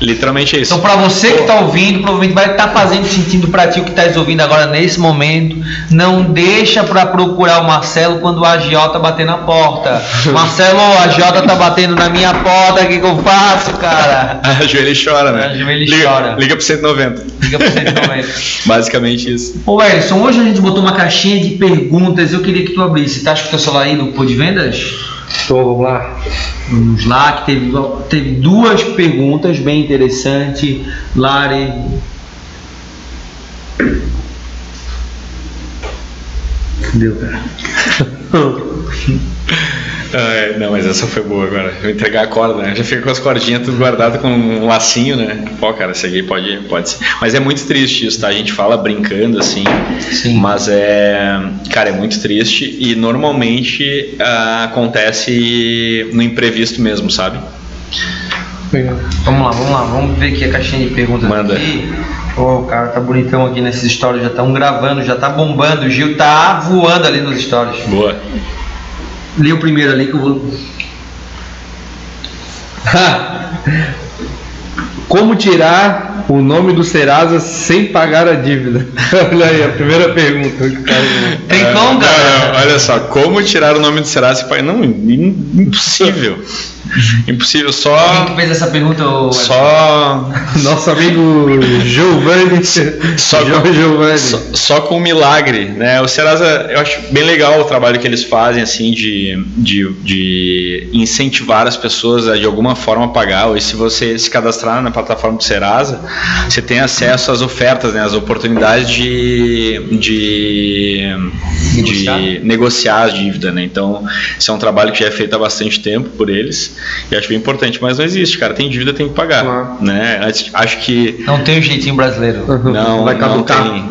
Literalmente é isso. Então, para você que está ouvindo, provavelmente vai estar fazendo sentido para ti o que estás ouvindo agora nesse momento. Não deixa para procurar o Marcelo quando o agiota bater na porta. Marcelo, a agiota tá batendo na minha porta, o que eu faço, cara? Ajoelha e chora, né? Ajoelha e chora. Liga pro 190. Liga pro 190. Basicamente isso. Ô, Elson, hoje a gente botou uma caixinha de perguntas. Eu queria que tu abrisse. Tá com o teu celular aí no Pô de Vendas? Então, vamos lá. Vamos lá, que teve duas perguntas bem interessantes. Lari. Deu, cara. Não, mas essa foi boa agora. Eu vou entregar a corda, né? Já fica com as cordinhas tudo guardado com um lacinho, né? Pô, cara, isso aqui pode ser. Mas é muito triste isso, tá? A gente fala brincando assim, Sim. Mas cara, é muito triste e normalmente acontece no imprevisto mesmo, sabe? Vamos lá, vamos ver aqui a caixinha de perguntas. Manda. Aqui. Pô, o cara tá bonitão aqui nesses stories, já estão gravando, já tá bombando. O Gil tá voando ali nos stories. Boa. Lê o primeiro ali que eu vou. Como tirar o nome do Serasa sem pagar a dívida? Olha aí, a primeira pergunta. Tem como, cara? Não, olha só, como tirar o nome do Serasa? Não, impossível. Impossível, só. Quem que fez essa pergunta? Só. Nosso amigo Giovanni. Só com um milagre, né? O Serasa, eu acho bem legal o trabalho que eles fazem, assim, de incentivar as pessoas a de alguma forma pagar. Ou se você se cadastrar na plataforma do Serasa, você tem acesso às ofertas, né? Às oportunidades de negociar a dívida, né? Então, isso é um trabalho que já é feito há bastante tempo por eles. E acho bem importante, mas não existe, cara. Tem dívida, tem que pagar, né? Acho que não tem um jeitinho brasileiro. Não tem.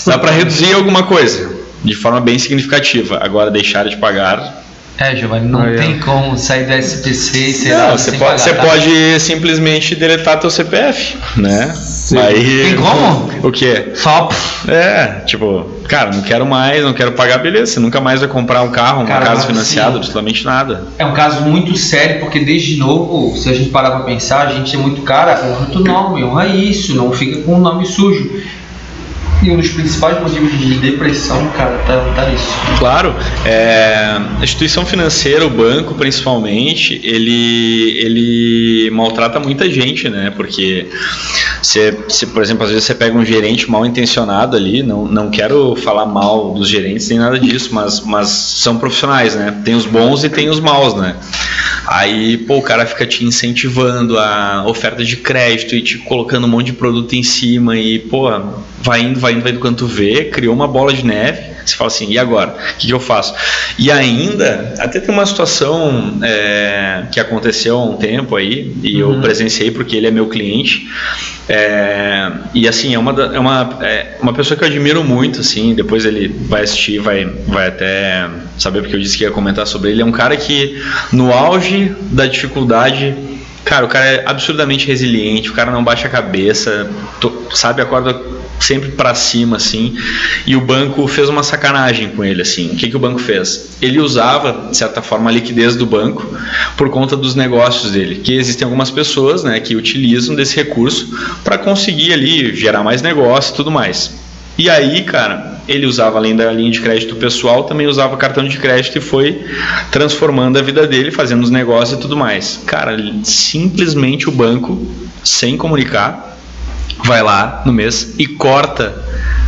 Dá para reduzir alguma coisa de forma bem significativa. Agora deixar de pagar. Giovanni, não tem como sair do SPC e ser você pode simplesmente deletar teu CPF, né? Aí, tem como? O quê? Só. Tipo, cara, não quero mais, não quero pagar, beleza. Você nunca mais vai comprar um carro, uma casa financiada, absolutamente nada. É um caso muito sério, porque desde novo, se a gente parar pra pensar, a gente é muito cara, honra teu nome, honra isso, não fica com o nome sujo. E um dos principais motivos de depressão, cara, tá nisso. Claro, a instituição financeira, o banco principalmente, ele maltrata muita gente, né? Porque por exemplo, às vezes você pega um gerente mal intencionado ali, não quero falar mal dos gerentes nem nada disso, mas são profissionais, né? Tem os bons e tem os maus, né? Aí, o cara fica te incentivando a oferta de crédito e te colocando um monte de produto em cima e, vai indo quando tu vê, criou uma bola de neve, Você fala assim, e agora? O que eu faço? E ainda, até tem uma situação que aconteceu há um tempo aí, e eu presenciei porque ele é meu cliente, e assim, é uma pessoa que eu admiro muito, assim, depois ele vai assistir, vai até saber porque eu disse que ia comentar sobre ele. É um cara que, no auge da dificuldade, cara, o cara é absurdamente resiliente, o cara não baixa a cabeça, sabe, acorda sempre pra cima, assim, e o banco fez uma sacanagem com ele, assim. O que o banco fez? Ele usava, de certa forma, a liquidez do banco por conta dos negócios dele, que existem algumas pessoas, né, que utilizam desse recurso para conseguir ali gerar mais negócio e tudo mais. E aí, cara, ele usava, além da linha de crédito pessoal, também usava cartão de crédito e foi transformando a vida dele, fazendo os negócios e tudo mais. Cara, simplesmente o banco, sem comunicar, vai lá no mês e corta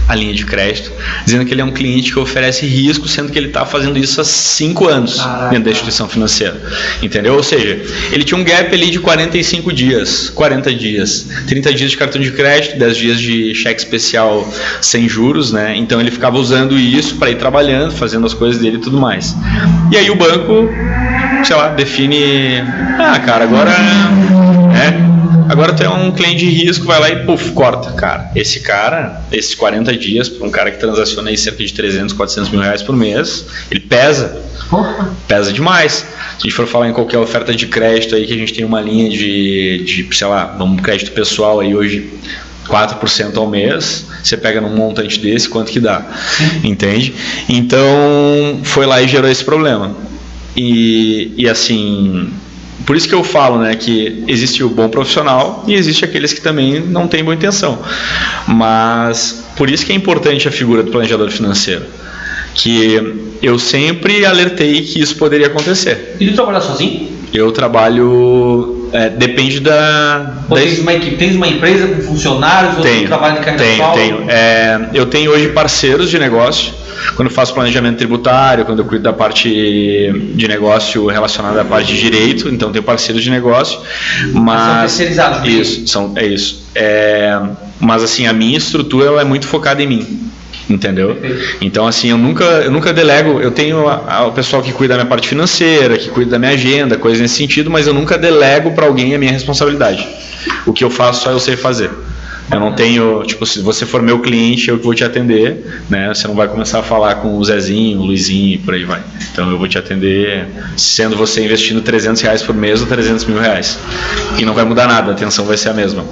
a linha de crédito, dizendo que ele é um cliente que oferece risco, sendo que ele está fazendo isso há 5 anos dentro da instituição financeira, entendeu? Ou seja, ele tinha um gap ali de 45 dias, 40 dias, 30 dias de cartão de crédito, 10 dias de cheque especial sem juros, né? Então ele ficava usando isso para ir trabalhando, fazendo as coisas dele e tudo mais. E aí o banco, sei lá, define, cara, agora tu é um cliente de risco, vai lá e corta, cara. Esses 40 dias, para um cara que transaciona aí cerca de 300, 400 mil reais por mês, ele pesa demais. Se a gente for falar em qualquer oferta de crédito aí, que a gente tem uma linha de sei lá, vamos crédito pessoal aí hoje, 4% ao mês, você pega num montante desse, quanto que dá? Entende? Então, foi lá e gerou esse problema. E assim, por isso que eu falo, né, que existe o bom profissional e existe aqueles que também não têm boa intenção. Mas por isso que é importante a figura do planejador financeiro, que eu sempre alertei que isso poderia acontecer. E tu trabalha sozinho? Eu trabalho, depende da... Tens uma equipe, tens uma empresa com funcionários ou tu trabalha de carreira solo? Tenho. Eu tenho hoje parceiros de negócio. Quando eu faço planejamento tributário, quando eu cuido da parte de negócio relacionada à parte de direito, então tenho parceiros de negócio, mas são terceirizados. Isso. Mas assim, a minha estrutura ela é muito focada em mim, entendeu? Então assim, eu nunca delego. Eu tenho o pessoal que cuida da minha parte financeira, que cuida da minha agenda, coisas nesse sentido, mas eu nunca delego para alguém a minha responsabilidade. O que eu faço só eu sei fazer. Eu não tenho, tipo, se você for meu cliente, eu que vou te atender, né? Você não vai começar a falar com o Zezinho, o Luizinho e por aí vai. Então eu vou te atender, sendo você investindo 300 reais por mês ou 300 mil reais. E não vai mudar nada, a atenção vai ser a mesma.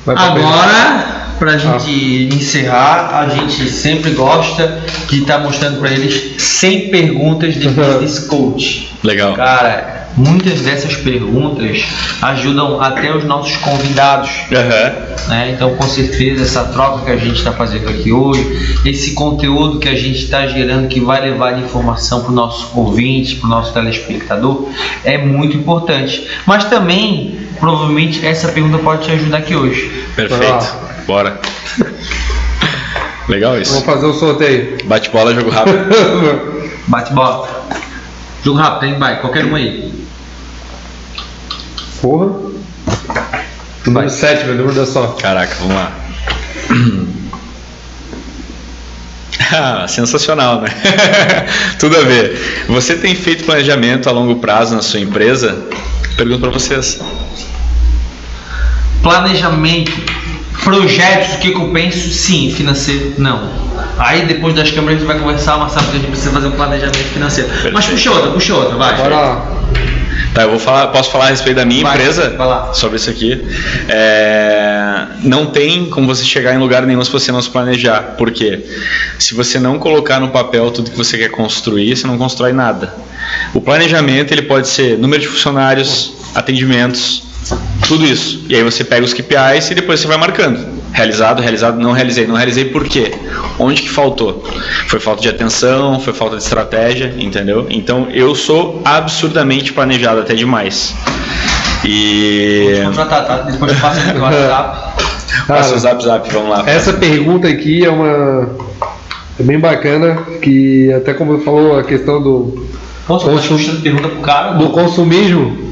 Agora, pra gente encerrar, a gente sempre gosta de estar mostrando para eles 100 perguntas de Business Coach. Legal. Cara, muitas dessas perguntas ajudam até os nossos convidados. Né? Então, com certeza, essa troca que a gente está fazendo aqui hoje, esse conteúdo que a gente está gerando, que vai levar informação para o nosso ouvinte, para o nosso telespectador, é muito importante. Mas também, provavelmente, essa pergunta pode te ajudar aqui hoje. Perfeito. Bora. Legal isso. Vamos fazer o sorteio. Bate bola, jogo rápido. Bate bola. Jogo rápido, hein? Vai, qualquer um aí. Porra. Número 7, meu número da sorte. Caraca, vamos lá. Sensacional, né? Tudo a ver. Você tem feito planejamento a longo prazo na sua empresa? Pergunto para vocês. Planejamento, projetos, o que eu penso? Sim. Financeiro, não. Aí depois das câmeras a gente vai conversar, mas sabe que a gente precisa fazer um planejamento financeiro. Perfeito. Mas puxa outra, vai. Bora lá. Tá, posso falar a respeito da minha empresa? Vai lá. Sobre isso aqui. Não tem como você chegar em lugar nenhum se você não se planejar. Por quê? Se você não colocar no papel tudo que você quer construir, você não constrói nada. O planejamento ele pode ser número de funcionários, atendimentos, tudo isso. E aí você pega os KPIs e depois você vai marcando. Realizado, não realizei por quê? Onde que faltou? Foi falta de atenção, foi falta de estratégia, entendeu? Então eu sou absurdamente planejado, até demais. E... Vou te contratar, tá? Depois passa aqui no WhatsApp. Passa o zap, vamos lá. Essa pergunta aqui é bem bacana, que até como eu falou, a questão do... Pergunta pro cara. Do consumismo.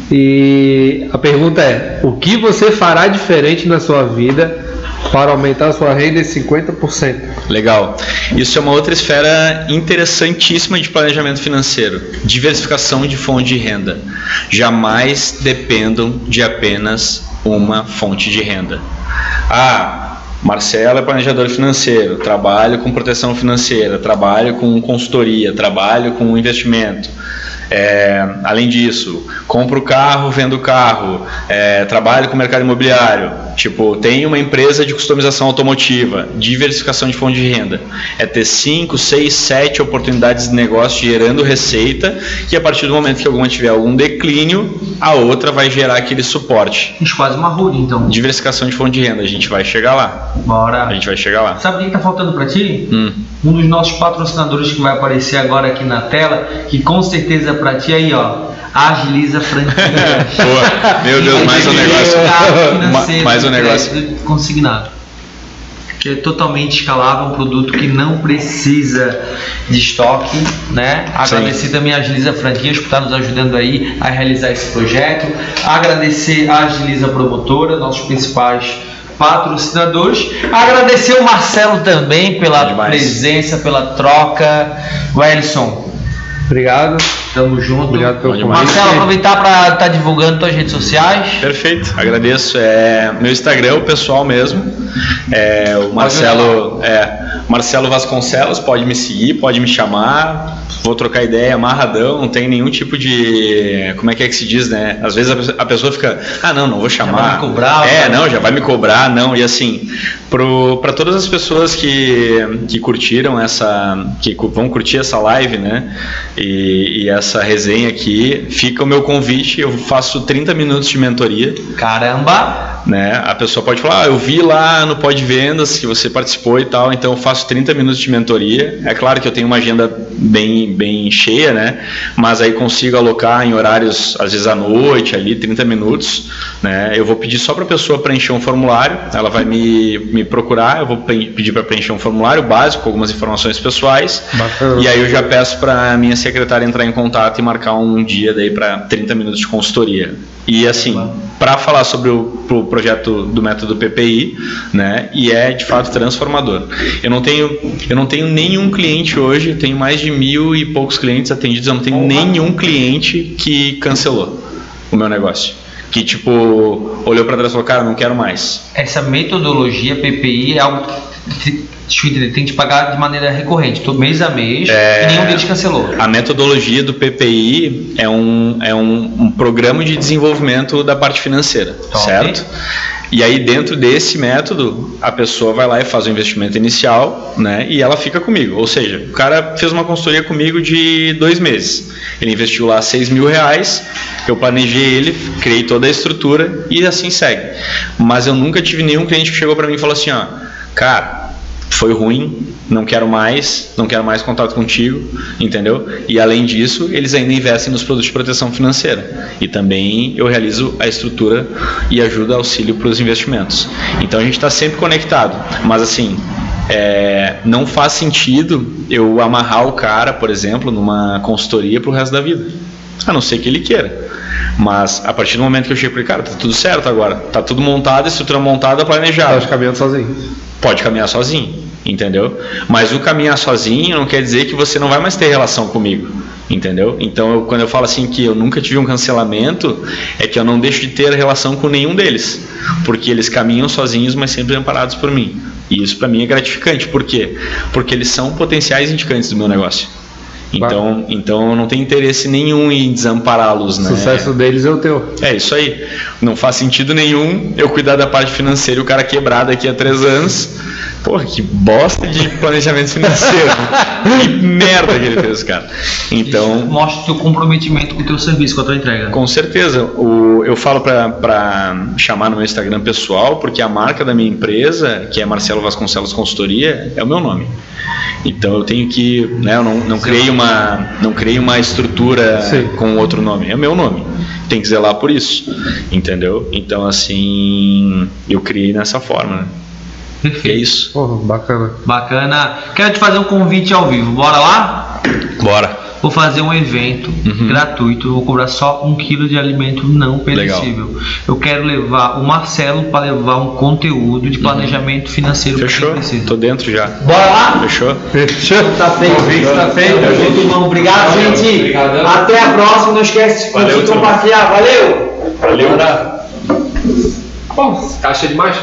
E a pergunta é: o que você fará diferente na sua vida para aumentar sua renda em 50%. Legal. Isso é uma outra esfera interessantíssima de planejamento financeiro. Diversificação de fonte de renda. Jamais dependam de apenas uma fonte de renda. Marcelo é planejador financeiro, trabalho com proteção financeira, trabalho com consultoria, trabalho com investimento. Além disso, compro o carro, vendo o carro, trabalho com o mercado imobiliário. Tipo, tenho uma empresa de customização automotiva, diversificação de fonte de renda. É ter 5, 6, 7 oportunidades de negócio gerando receita, e a partir do momento que alguma tiver algum declínio, a outra vai gerar aquele suporte. A gente faz uma holding, então. Diversificação de fonte de renda, a gente vai chegar lá. Bora. A gente vai chegar lá. Sabe o que tá faltando para ti? Um dos nossos patrocinadores que vai aparecer agora aqui na tela, que com certeza para ti aí, ó, Agiliza Franquias. Boa. Meu Deus, mais um negócio. Mais um negócio. Consignado. Que é totalmente escalável, um produto que não precisa de estoque, né? Agradecer também a Agiliza Franquias por estar nos ajudando aí a realizar esse projeto. Agradecer a Agiliza Promotora, nossos principais patrocinadores. Agradecer o Marcelo também pela presença, pela troca. Wellington, obrigado. Tamo junto. Obrigado pelo convite. Marcelo, aproveitar para estar divulgando tuas redes sociais. Perfeito, agradeço. Meu Instagram, o pessoal mesmo. O Marcelo, Marcelo Vasconcelos, pode me seguir, pode me chamar. Vou trocar ideia, amarradão, não tem nenhum tipo de... Como é que se diz, né? Às vezes a pessoa fica, não vou chamar. Já vai me cobrar. Já vai me cobrar, não. E assim, para todas as pessoas que curtiram que vão curtir essa live, né? E essa resenha aqui, fica o meu convite. Eu faço 30 minutos de mentoria. Caramba! Né? A pessoa pode falar, eu vi lá no Pod Vendas que você participou e tal, então eu faço 30 minutos de mentoria. É claro que eu tenho uma agenda bem cheia, né? Mas aí consigo alocar em horários, às vezes à noite, ali 30 minutos, né? Eu vou pedir só para a pessoa preencher um formulário, ela vai me procurar, eu vou pedir para preencher um formulário básico, com algumas informações pessoais. Bacana. E aí eu já peço para a minha secretária entrar em contato e marcar um dia daí para 30 minutos de consultoria. E assim, para falar sobre o projeto do método PPI, né, e é de fato transformador. Eu não tenho nenhum cliente hoje, tenho mais de 1.000 e poucos clientes atendidos, eu não tenho nenhum cliente que cancelou o meu negócio. Que tipo, olhou para trás e falou, cara, não quero mais. Essa metodologia PPI é algo que tem que pagar de maneira recorrente, todo mês a mês, e nenhum deles cancelou. A metodologia do PPI é um programa de desenvolvimento da parte financeira, certo? E aí dentro desse método, a pessoa vai lá e faz o investimento inicial, né? E ela fica comigo. Ou seja, o cara fez uma consultoria comigo de 2 meses. Ele investiu lá R$6.000, eu planejei ele, criei toda a estrutura e assim segue. Mas eu nunca tive nenhum cliente que chegou para mim e falou assim, cara, foi ruim, não quero mais contato contigo, entendeu? E além disso, eles ainda investem nos produtos de proteção financeira. E também eu realizo a estrutura e ajuda auxílio para os investimentos. Então a gente está sempre conectado. Mas assim, não faz sentido eu amarrar o cara, por exemplo, numa consultoria para o resto da vida. A não ser que ele queira. Mas a partir do momento que eu chego para ele, cara, tá tudo certo agora, tá tudo montado, a estrutura montada, planejada. Pode caminhar sozinho. Pode caminhar sozinho, entendeu? Mas o caminhar sozinho não quer dizer que você não vai mais ter relação comigo, entendeu? Então, quando eu falo assim que eu nunca tive um cancelamento, é que eu não deixo de ter relação com nenhum deles, porque eles caminham sozinhos, mas sempre amparados por mim. E isso para mim é gratificante. Por quê? Porque eles são potenciais indicantes do meu negócio. Então eu não tenho interesse nenhum em desampará-los, né? O sucesso deles é o teu. É isso aí. Não faz sentido nenhum eu cuidar da parte financeira e o cara quebrar daqui a 3 anos. Porra, que bosta de planejamento financeiro. Que merda que ele fez, cara. Então, mostra o teu comprometimento com o teu serviço, com a tua entrega. Com certeza. Eu falo para chamar no meu Instagram pessoal, porque a marca da minha empresa, que é Marcelo Vasconcelos Consultoria, é o meu nome. Então eu tenho que, né, eu não criei uma estrutura com outro nome, é o meu nome, tem que zelar por isso, entendeu? Então assim, eu criei dessa forma, né? Perfeito. É isso. Porra, bacana. Bacana. Quero te fazer um convite ao vivo, bora lá? Bora. vou fazer um evento gratuito, vou cobrar só 1 quilo de alimento não perecível. Eu quero levar o Marcelo para levar um conteúdo de planejamento financeiro para quem Fechou? precisa. Tô dentro já. Bora lá? Fechou? Tá feito. Tá feito. Tamo junto, irmão. Obrigado, gente. Obrigadão. Até a próxima. Não esquece de curtir e Valeu, compartilhar. Valeu! Valeu. Bom, caixa demais.